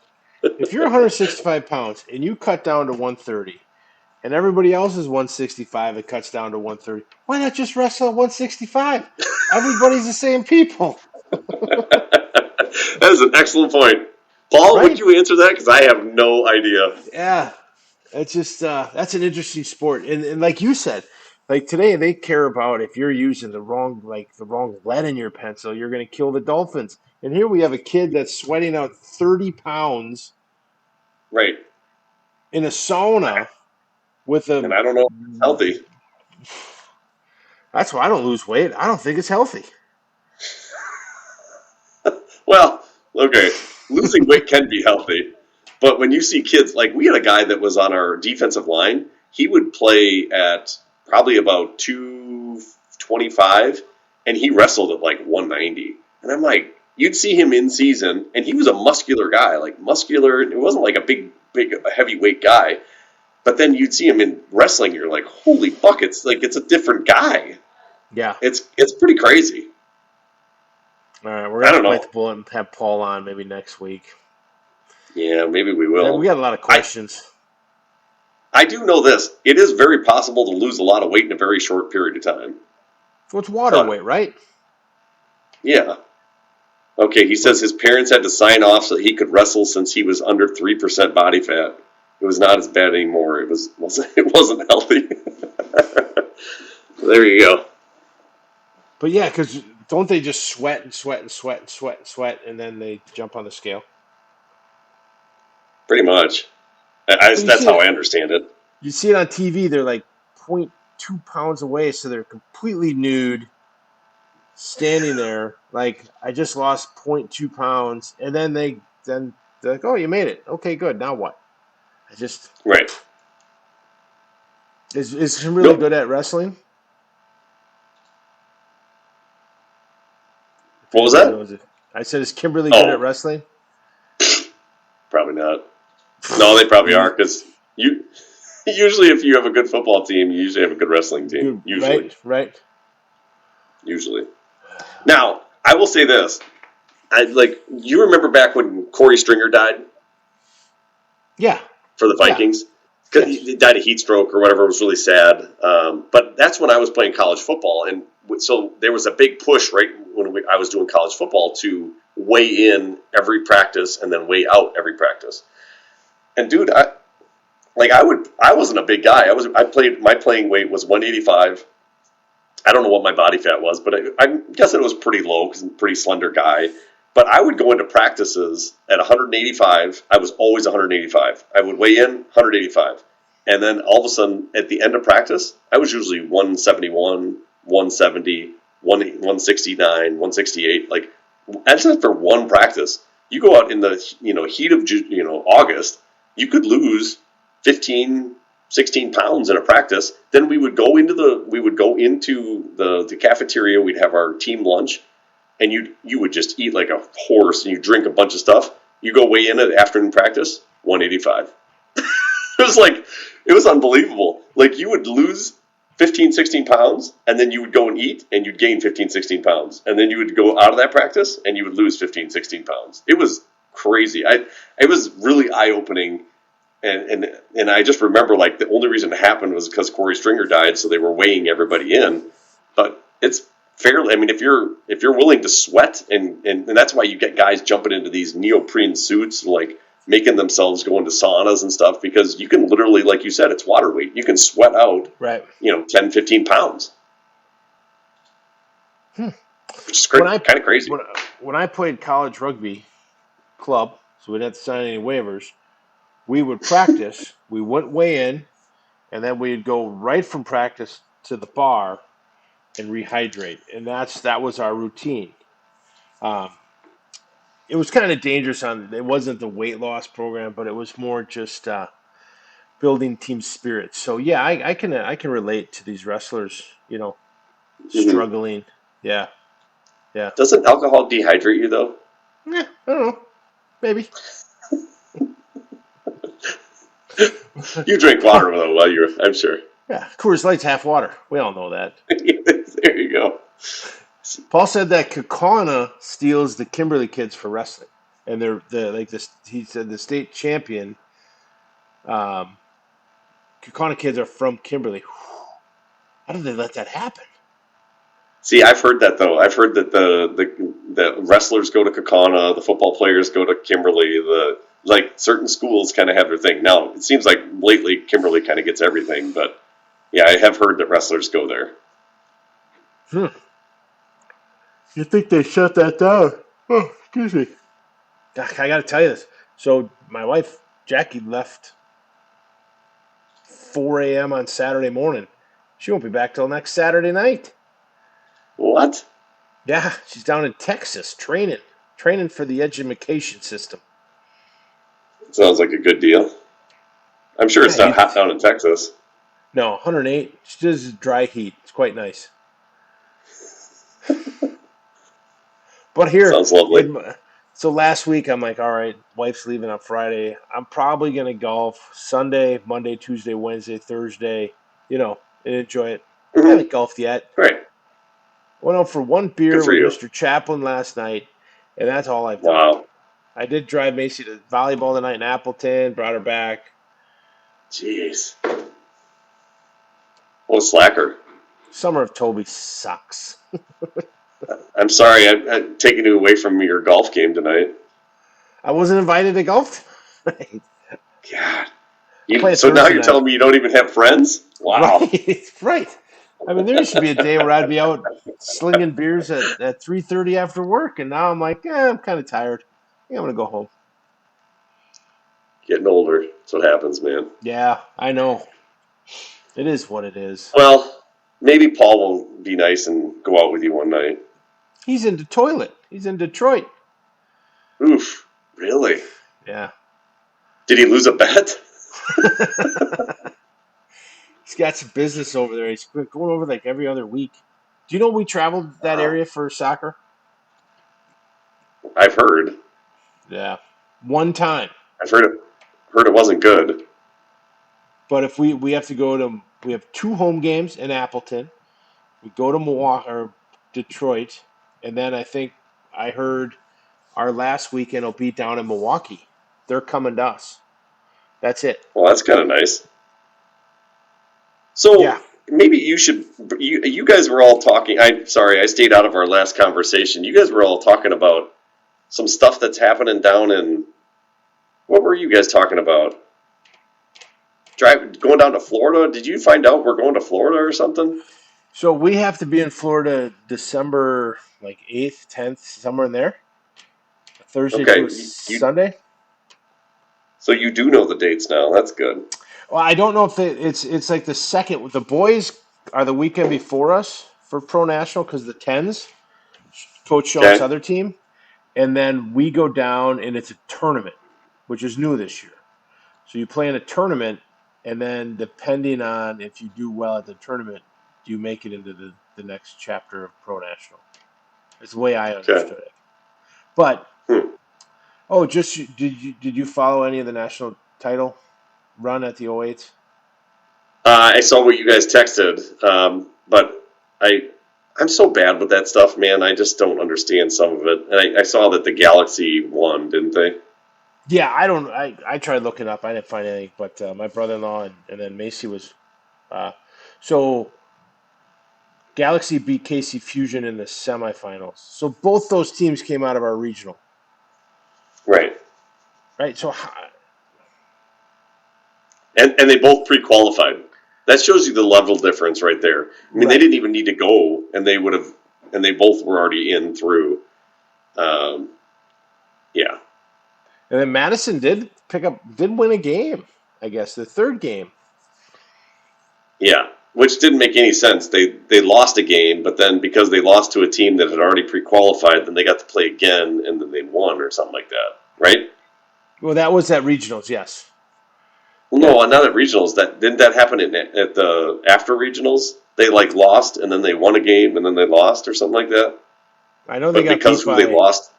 B: if you're 165 pounds and you cut down to 130, and everybody else is 165 and cuts down to 130, why not just wrestle at 165? Everybody's the same people,
A: That is an excellent point. Paul, would
B: right?
A: you answer that? Because I have no idea.
B: Yeah, it's just that's an interesting sport, and like you said, like today they care about if you're using the wrong lead in your pencil, you're going to kill the dolphins. And here we have a kid that's sweating out 30 pounds
A: Right.
B: in a sauna with
A: And
B: a.
A: I don't know if it's healthy.
B: That's why I don't lose weight. I don't think it's healthy.
A: Well, okay, losing weight can be healthy, but when you see kids, like we had a guy that was on our defensive line, he would play at probably about 225, and he wrestled at like 190. And I'm like, you'd see him in season, and he was a muscular guy, like muscular. It wasn't like a big heavyweight guy, but then you'd see him in wrestling, you're like, holy buckets, like it's a different guy.
B: Yeah.
A: It's pretty crazy.
B: All right, we're gonna
A: I
B: have to
A: don't
B: bite
A: know.
B: the bullet and have Paul on maybe next week.
A: Yeah, maybe we
B: We
A: will.
B: got a lot of
A: I
B: questions.
A: I do know this. It is very possible to lose a lot of weight in a very short period of time.
B: So it's water
A: But
B: weight, right?
A: yeah. Okay, he says
B: But
A: his parents had to sign off so that he could wrestle since he was under 3% body fat. It was not as bad anymore. It wasn't healthy. There you go.
B: but yeah, because don't they just sweat and sweat and sweat and sweat and sweat, and then they jump on the scale?
A: Pretty much.
B: But
A: That's how I understand it.
B: you see it on TV. They're like 0.2 pounds away, so they're completely nude, standing there. Like I just lost 0.2 pounds, and they're like, "Oh, you made it. Okay, good. Now what?" I just
A: Right.
B: is he really
A: Nope.
B: good at wrestling? If
A: What was
B: anybody
A: that?
B: knows it. I said, is Kimberly good at
A: Oh,
B: wrestling?
A: probably not. No, they probably
B: You
A: are because you usually if you have a good football team, you usually have a good wrestling team.
B: good,
A: Usually,
B: right? Right?
A: usually. Now, I will say this: you remember back when Corey Stringer died
B: Yeah,
A: for the
B: yeah,
A: Vikings? Because
B: yes.
A: he died of heat stroke or whatever. It was really sad. But that's when I was playing college football, and so there was a big push right when I was doing college football to weigh in every practice and then weigh out every practice. And dude, I wasn't a big guy. I played my playing weight was 185. I don't know what my body fat was, but I'm guessing it was pretty low because I'm a pretty slender guy. But I would go into practices at 185. I was always 185. I would weigh in 185. And then all of a sudden, at the end of practice, I was usually 171, 170, 169, 168. Like, that's not for one practice. You go out in the heat of August, you could lose 15, 16 pounds in a practice. Then we would go into the cafeteria. We'd have our team lunch, and you would just eat like a horse, and you drink a bunch of stuff. You go weigh in at afternoon practice, 185. It was like it was unbelievable. Like you would lose 15, 16 pounds, and then you would go and eat, and you'd gain 15, 16 pounds, and then you would go out of that practice, and you would lose 15, 16 pounds. It was crazy. It was really eye opening and I just remember like the only reason it happened was because Corey Stringer died, so they were weighing everybody in. But it's fairly. I mean, if you're willing to sweat, and that's why you get guys jumping into these neoprene suits, like making themselves go into saunas and stuff, because you can literally, like you said, it's water weight. You can sweat out,
B: Right.
A: 10, 15 pounds,
B: Hmm.
A: which is
B: When I
A: kind of crazy.
B: when I played college rugby club, so we didn't have to sign any waivers. we would practice, we wouldn't weigh in, and then we'd go right from practice to the bar and rehydrate, and that was our routine. Um, it was kind of dangerous. It wasn't the weight loss program, but it was more just building team spirit. So yeah, I can relate to these wrestlers,
A: Hmm.
B: struggling. Yeah, yeah.
A: Doesn't alcohol dehydrate you though?
B: Yeah, I don't know. Maybe.
A: You drink water though while you're, I'm sure.
B: Yeah, Coors Light's half water. We all know that.
A: There you go.
B: Paul said that Kakana steals the Kimberly kids for wrestling, and they're the like this. He said the state champion. Um, Kakana kids are from Kimberly. How did they let that happen?
A: See, I've heard that though. I've heard that the wrestlers go to Kakana, the football players go to Kimberly. The like certain schools kind of have their thing. Now it seems like lately Kimberly kind of gets everything, but yeah, I have heard that wrestlers go there.
B: Hmm. You think they shut that down? Oh, excuse me. I got to tell you this. So my wife Jackie left 4 a.m. on Saturday morning. She won't be back till next Saturday night.
A: What?
B: Yeah, she's down in Texas training for the education system.
A: Sounds like a good deal. I'm sure
B: Yeah,
A: it's not hot down in Texas.
B: no, 108. She does dry heat. It's quite nice. But here,
A: Sounds lovely.
B: so last week I'm like, all right, wife's leaving on Friday. I'm probably gonna golf Sunday, Monday, Tuesday, Wednesday, Thursday, and enjoy it.
A: Hmm.
B: Haven't golfed yet.
A: Right.
B: Went out for one
A: Good
B: beer
A: for
B: with
A: you.
B: Mr. Chaplin last night, and that's all I've done.
A: Wow.
B: I did drive Macy to volleyball tonight in Appleton, brought her back.
A: Jeez. What a slacker.
B: Summer of Toby sucks.
A: I'm sorry. I'm taking you away from your golf game tonight.
B: I wasn't invited to golf tonight.
A: God.
B: Play it
A: So now
B: Thursday
A: you're
B: night.
A: telling me you don't even have friends? Wow.
B: Right, right. I mean, there used to be a day where I'd be out slinging beers at 3:30 after work, and now I'm like, I'm kind of tired. I think I'm gonna go home.
A: Getting older. That's what happens, man.
B: Yeah, I know. It is what it is.
A: Well, maybe Paul will be nice and go out with you one night.
B: He's in the toilet. He's in Detroit.
A: Oof. Really?
B: Yeah.
A: Did he lose a bet?
B: He's got some business over there. He's going over like every other week. Do you know we traveled that
A: Wow.
B: area for soccer?
A: I've heard.
B: Yeah. One time.
A: I've heard it wasn't good.
B: But if we have to go to we have two home games in Appleton. We go to Milwaukee or Detroit, and then I think I heard our last weekend will be down in Milwaukee. They're coming to us. That's it.
A: Well, that's kind of nice. So
B: Yeah.
A: maybe you should. You guys were all talking. I'm sorry, I stayed out of our last conversation. You guys were all talking about some stuff that's happening down in. What were you guys talking about? Going down to Florida? Did you find out we're going to Florida or something?
B: So we have to be in Florida December like 8th, 10th, somewhere in there. A Thursday to
A: Okay,
B: a Sunday.
A: so you do know the dates now. That's good.
B: Well, I don't know if it's like the second. The boys are the weekend before us for Pro National because the tens, Coach Sean's
A: Okay,
B: other team, and then we go down and it's a tournament, which is new this year. So you play in a tournament, and then depending on if you do well at the tournament, you make it into the next chapter of Pro National. It's the way I
A: okay.
B: understood it. But
A: Hmm.
B: just did you follow any of the national title run at the 08s?
A: I saw what you guys texted, but I'm so bad with that stuff, man. I just don't understand some of it. And I saw that the Galaxy won, didn't they?
B: Yeah, I don't. I tried looking up. I didn't find anything. But my brother-in-law and then Macy was. Uh, so Galaxy beat KC Fusion in the semifinals. So both those teams came out of our regional,
A: Right.
B: right? So
A: And they both pre-qualified. That shows you the level difference right there. I mean, they
B: right.
A: didn't even need to go, and they would have, and they both were already in through. Um, yeah.
B: And then Madison did win a game, I guess, the third game.
A: Yeah, which didn't make any sense. They lost a game, but then because they lost to a team that had already pre-qualified, then they got to play again, and then they won or something like that, right?
B: Well, that was at regionals, yes.
A: Well,
B: Yeah.
A: no, not at regionals. That didn't that happen at the after regionals? They like lost, and then they won a game, and then they lost, or something like that.
B: I know they
A: But
B: got
A: because
B: beat
A: who they
B: by,
A: lost,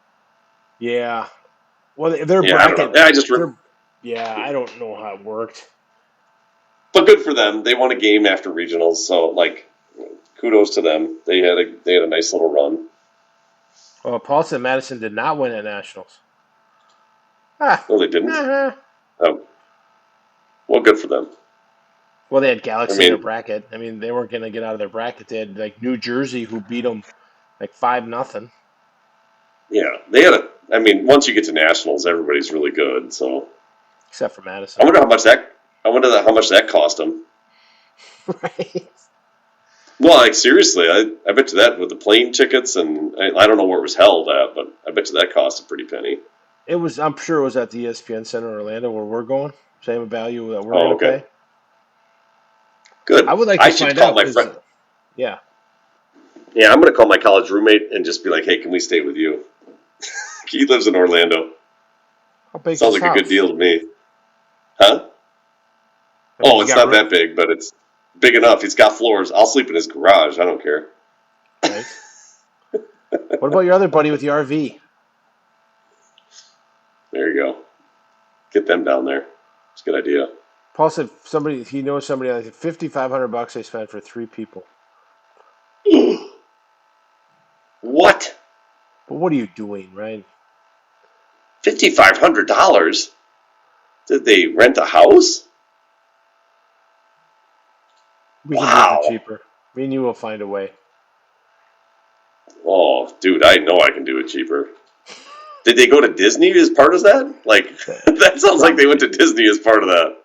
B: yeah. Well, their
A: yeah, I don't know.
B: bracket,
A: Yeah, I just,
B: yeah, I don't know how it worked.
A: but good for them. They won a game after regionals, so like, kudos to them. They had a nice little run.
B: Well, Paul said Madison did not win at nationals. Ah.
A: No, they didn't.
B: Uh-huh.
A: Oh, well, good for them.
B: Well, they had
A: I
B: Galaxy in their
A: mean,
B: bracket. I mean, they weren't going to get out of their bracket. They had like New Jersey, who beat them like 5-0,
A: yeah, they had a. I mean, once you get to nationals, everybody's really good. So
B: except for
A: I
B: Madison.
A: wonder how much that. I wonder how much that cost them.
B: Right.
A: Well, like seriously, I bet you that with the plane tickets and I don't know where it was held at, but I bet you that cost a pretty penny.
B: It was. I'm sure it was at the ESPN Center in Orlando where we're going. Same value that we're going
A: Oh,
B: to
A: okay,
B: pay. I
A: good.
B: would like to
A: I should
B: find
A: call
B: out
A: my
B: because,
A: friend.
B: yeah.
A: Yeah, I'm gonna call my college roommate and just be like, "Hey, can we stay with you?" He lives in Orlando.
B: How big's
A: Sounds
B: his
A: like a good
B: house?
A: deal to me, huh?
B: I mean,
A: Oh,
B: you
A: it's
B: got
A: not that big, but it's big enough. He's got floors. I'll sleep in his garage. I don't care.
B: nice. What about your other buddy with the RV?
A: There you go. Get them down there. It's a good idea.
B: Paul said he knows somebody like $5,500 they spent for 3 people.
A: What?
B: But what are you doing, right?
A: $5,500? Did they rent a house?
B: We can do it for
A: Wow.
B: cheaper. Me and you will find a way.
A: Oh, dude, I know I can do it cheaper. Did they go to Disney as part of that? Like, that sounds like they went
B: Probably.
A: to Disney as part of that.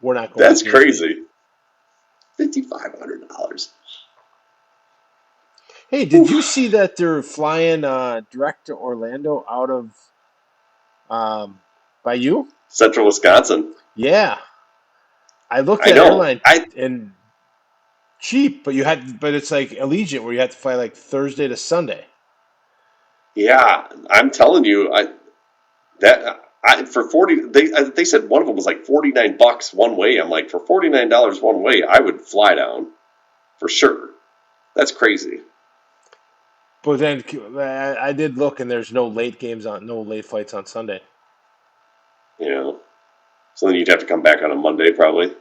B: We're not going to
A: That's
B: Disney.
A: crazy. $5,500.
B: Hey, did you see that they're flying direct to Orlando out of by you?
A: Central Wisconsin.
B: Yeah. I looked
A: I
B: at
A: know.
B: airline and cheap, but it's like Allegiant where you have to fly like Thursday to Sunday.
A: Yeah, I'm telling you, for 40 they said one of them was like $49 one way. I'm like, for $49 one way, I would fly down for sure. That's crazy.
B: But then I did look and there's no late flights on Sunday.
A: You know. So then you'd have to come back on a Monday probably.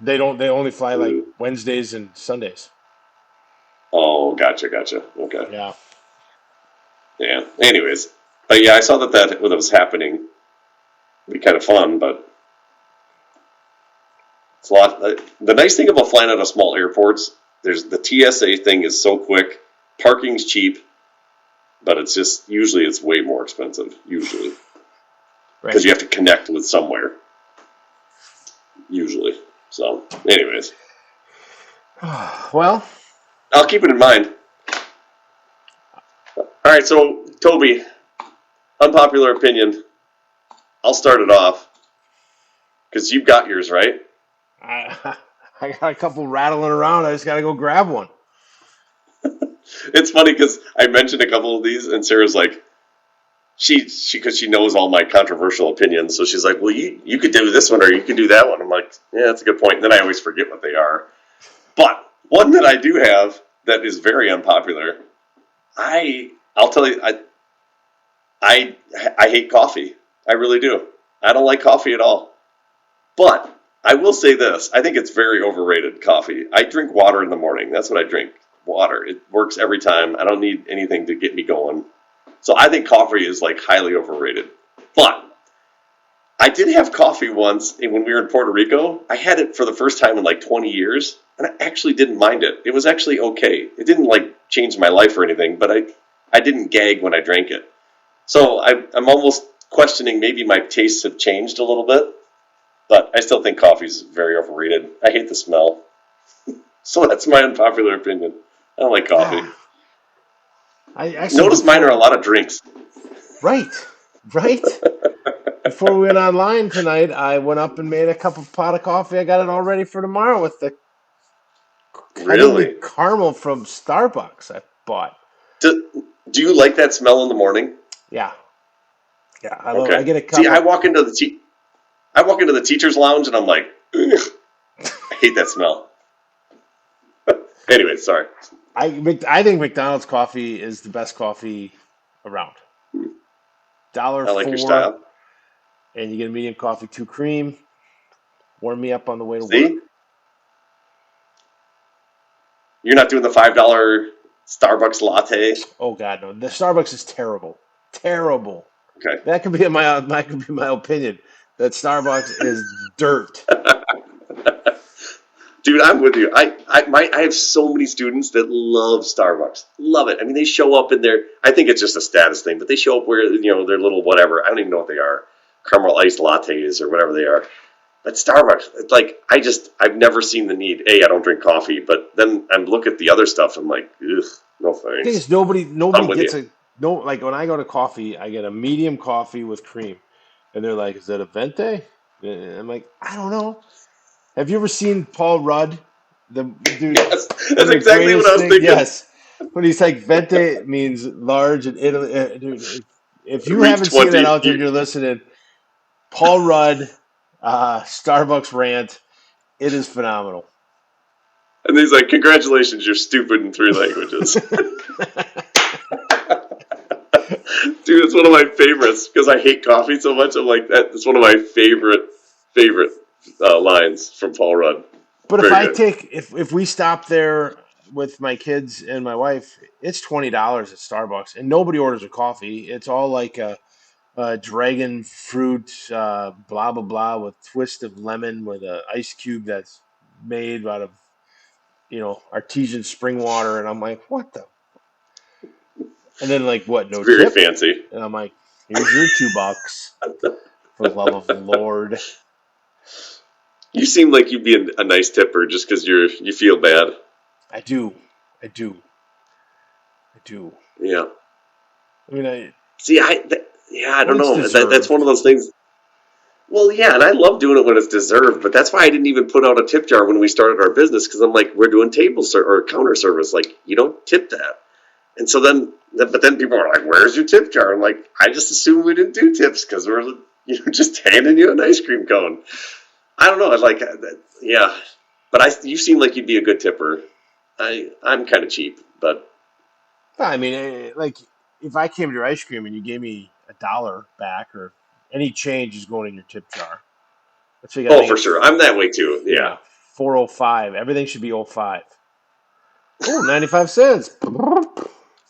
B: They only fly like
A: Ooh.
B: Wednesdays and Sundays.
A: Oh, gotcha. Okay.
B: Yeah.
A: Yeah. Anyways, but yeah, I saw that was happening. It'd be kind of fun, but it's a lot. The nice thing about flying out of small airports, there's the TSA thing is so quick, parking's cheap, but it's just usually it's way more expensive. Usually, because
B: Right.
A: you have to connect with somewhere. Usually. So, anyways,
B: Well,
A: I'll keep it in mind. All right, so Toby, unpopular opinion. I'll start it off because you've got yours, right?
B: I, I got a couple rattling around. I just got to go grab one.
A: It's funny because I mentioned a couple of these, and Sarah's like, because she knows all my controversial opinions, so she's like, well, you could do this one or you could do that one. I'm like, yeah, that's a good point. And then I always forget what they are. But one that I do have that is very unpopular. I'll tell you, I hate coffee. I really do. I don't like coffee at all. But I will say this: I think it's very overrated. Coffee. I drink water in the morning. That's what I drink. Water. It works every time. I don't need anything to get me going. So I think coffee is like highly overrated. But I did have coffee once when we were in Puerto Rico. I had it for the first time in like 20 years, and I actually didn't mind it. It was actually okay. It didn't like change my life or anything, but I didn't gag when I drank it. So I'm almost questioning maybe my tastes have changed a little bit, but I still think coffee's very overrated. I hate the smell. So that's my unpopular opinion. I don't like coffee.
B: I actually
A: Notice mine are a
B: before
A: lot of drinks.
B: right. right? Before we went online tonight, I went up and made a cup of pot of coffee. I got it all ready for tomorrow with the cunningly
A: Really?
B: caramel from Starbucks I bought.
A: Do you like that smell in the morning?
B: Yeah, yeah, I love it. I
A: Okay.
B: get a
A: See,
B: cup of.
A: I walk into the teacher's lounge and I'm like, ugh, I hate that smell. Anyway, sorry.
B: I think McDonald's coffee is the best coffee around. Dollar
A: I like your
B: four,
A: style.
B: and you get a medium coffee, two cream. Warm me up on the way to work.
A: See, you're not doing the $5 Starbucks latte.
B: Oh God, no! The Starbucks is terrible, terrible.
A: Okay.
B: That could be my opinion. That Starbucks is dirt.
A: Dude, I'm with you. I have so many students that love Starbucks. Love it. I mean, they show up in their. I think it's just a status thing, but they show up where their little whatever. I don't even know what they are, caramel iced lattes or whatever they are. But Starbucks, it's like I've never seen the need. A, I don't drink coffee, but then I look at the other stuff. I'm like, ugh, no
B: Thing
A: thanks.
B: is, nobody
A: I'm with
B: gets
A: you.
B: a no. Like when I go to coffee, I get a medium coffee with cream, and they're like, "Is that a venti?" And I'm like, "I don't know." Have you ever seen Paul Rudd, the dude
A: Yes,
B: from
A: that's
B: the
A: exactly what I
B: greatest
A: was
B: thing?
A: thinking.
B: Yes, when he's like, "Venti" means large in Italy. Dude, if
A: It
B: you
A: means
B: haven't seen that
A: 20.
B: out there, and you're listening. Paul Rudd, Starbucks rant. It is phenomenal.
A: And he's like, congratulations, you're stupid in three languages. Dude, it's one of my favorites because I hate coffee so much. I'm like, it's one of my favorite lines from Paul Rudd.
B: But
A: Very good.
B: if we stop there with my kids and my wife, it's $20 at Starbucks, and nobody orders a coffee. It's all like a dragon fruit, blah blah blah, with twist of lemon with a ice cube that's made out of artesian spring water, and I'm like, what the? And then like, what?
A: It's
B: No
A: very
B: tip?
A: fancy.
B: And I'm like, here's your $2, for the love of Lord.
A: You seem like you'd be a nice tipper just because you feel bad.
B: I do, I do, I do.
A: Yeah.
B: I mean,
A: See, yeah, I
B: when
A: don't
B: it's
A: know. That's one of
B: deserved.
A: those things. Well, yeah, and I love doing it when it's deserved, but that's why I didn't even put out a tip jar when we started our business because I'm like, we're doing or counter service. Like, you don't tip that. And so but then people are like, "Where's your tip jar?" I'm like, I just assumed we didn't do tips because we're just handing you an ice cream cone. I don't know. I like that. Yeah, but you seem like you'd be a good tipper. I'm kind of cheap, but
B: Yeah, I mean, like if I came to your ice cream and you gave me $1 back, or any change is going in your tip jar. Let's say you got to
A: oh,
B: make
A: for
B: it,
A: sure, I'm that way too. Yeah,
B: yeah, 405. Everything should be oh 05. Oh, 95 cents.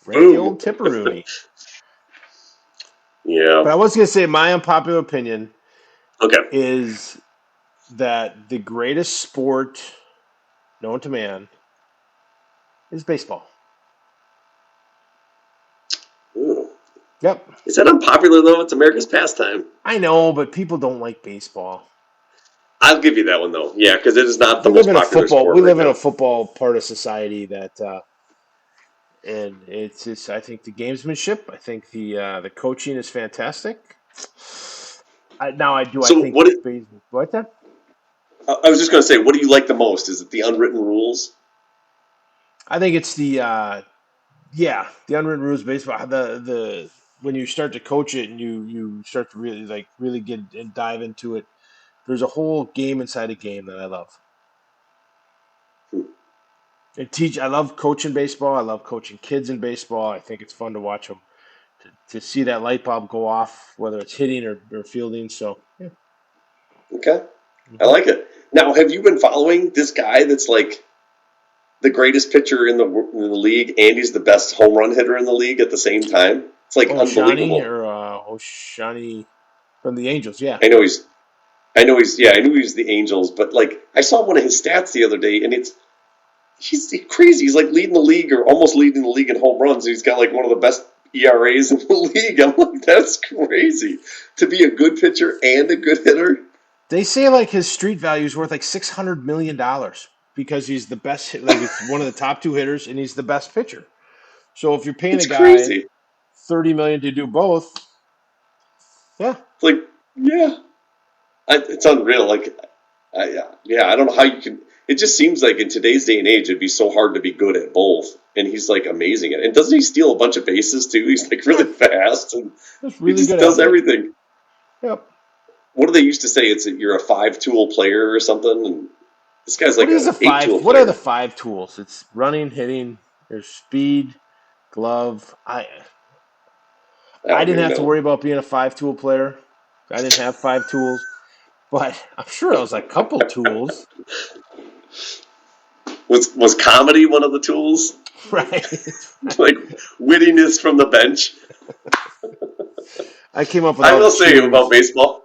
B: Right at the
A: boom.
B: old tipperoonie.
A: Yeah.
B: But I was going to say my unpopular opinion
A: Okay.
B: is that the greatest sport known to man is baseball.
A: Ooh.
B: Yep.
A: Is that unpopular though? It's America's pastime.
B: I know, but people don't like baseball.
A: I'll give you that one though. Yeah, because it is not the
B: We live
A: most
B: in a
A: popular
B: football.
A: sport
B: We
A: right
B: live in a
A: now.
B: football part of society that, and it's just. I think the gamesmanship. I think the coaching is fantastic. Now I do. I
A: So
B: think
A: what?
B: baseball. What that?
A: I was just going to say, what do you like the most? Is it the unwritten rules?
B: I think it's the unwritten rules of baseball. The when you start to coach it and you start to really get and dive into it. There's a whole game inside a game that I love.
A: Hmm.
B: I love coaching baseball. I love coaching kids in baseball. I think it's fun to watch them to see that light bulb go off, whether it's hitting or fielding. So yeah.
A: Okay, I
B: Hmm.
A: like it. Now, have you been following this guy that's like the greatest pitcher in the league, and he's the best home run hitter in the league at the same time? It's like
B: Oh, Shani
A: unbelievable.
B: or Shani from the Angels. Yeah,
A: I know he's. I knew he was the Angels, but like I saw one of his stats the other day, and he's crazy. He's like leading the league or almost leading the league in home runs. He's got like one of the best ERAs in the league. I'm like, that's crazy to be a good pitcher and a good hitter.
B: they say like his street value is worth like $600 million because he's the best. Like it's one of the top two hitters, and he's the best pitcher. So if you're paying a
A: It's
B: guy
A: crazy.
B: 30 million to do both, Yeah.
A: It's like, yeah, it's unreal. Like, yeah, I don't know how you can. It just seems like in today's day and age, it'd be so hard to be good at both. And he's like amazing at it. And doesn't he steal a bunch of bases too? He's like
B: Yeah.
A: really fast and
B: Just
A: he
B: really
A: just
B: good
A: does
B: athlete.
A: everything.
B: Yep.
A: What do they used to say? It's that you're a 5-tool player or something. And this guy's like an 8-tool
B: What are the
A: player.
B: 5 tools? It's running, hitting, there's speed, glove.
A: I
B: I
A: don't
B: didn't
A: even
B: have to
A: know.
B: worry about being a 5 tool player. I didn't have 5 tools, but I'm sure it was a couple tools,
A: Was comedy one of the tools?
B: right?
A: Like wittiness from the bench.
B: I came up with
A: I
B: all the
A: will say about
B: cheers.
A: baseball.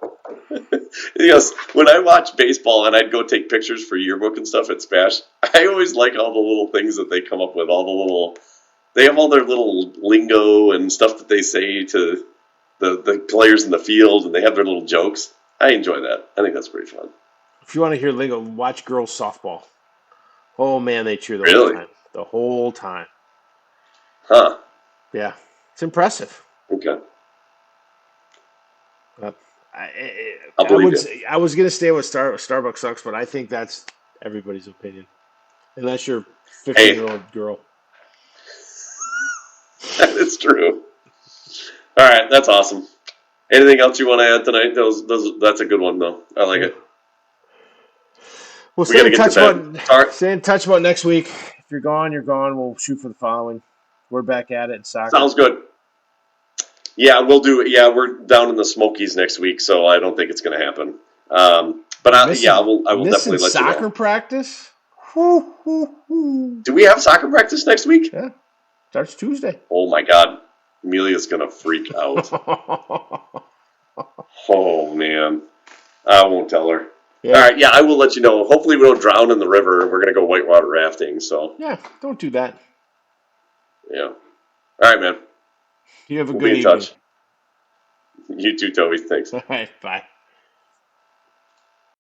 A: Yes, when I watch baseball and I'd go take pictures for yearbook and stuff at Spash, I always like all the little things that they come up with. All the little, they have all their little lingo and stuff that they say to the players in the field, and they have their little jokes. I enjoy that. I think that's pretty fun.
B: If you want to hear lingo, watch girls softball. Oh man, they cheer the whole
A: Really?
B: time. The whole time.
A: Huh?
B: Yeah, it's impressive.
A: Okay,
B: Uh, I,
A: I'll
B: I
A: believe
B: would
A: you.
B: say, I was gonna stay with Starbucks sucks, but I think that's everybody's opinion, unless you're 15
A: Hey,
B: year old girl.
A: that is true. All right, that's awesome. Anything else you want to add tonight? That's a good one though. I like
B: Yeah.
A: it.
B: We'll
A: We got to get to bed. Sorry.
B: stay in touch about next week. If you're gone, you're gone. We'll shoot for the following. We're back at it in soccer.
A: Sounds good. Yeah, we'll do it. Yeah, we're down in the Smokies next week, so I don't think it's going to happen. But yeah,
B: Missing
A: I will
B: missing
A: definitely let you
B: soccer
A: know.
B: practice. Hoo, hoo, hoo.
A: Do we have soccer practice next week?
B: Yeah, starts Tuesday.
A: Oh my God, Amelia's going to freak out. Oh man, I won't tell her. All
B: Yeah,
A: right, yeah, I will let you know. Hopefully, we don't drown in the river. We're going to go whitewater rafting. So
B: yeah. Don't do that.
A: yeah. All right, man.
B: You have a
A: We'll be
B: good
A: in
B: evening.
A: touch. You too, Toby. Thanks.
B: All right, bye.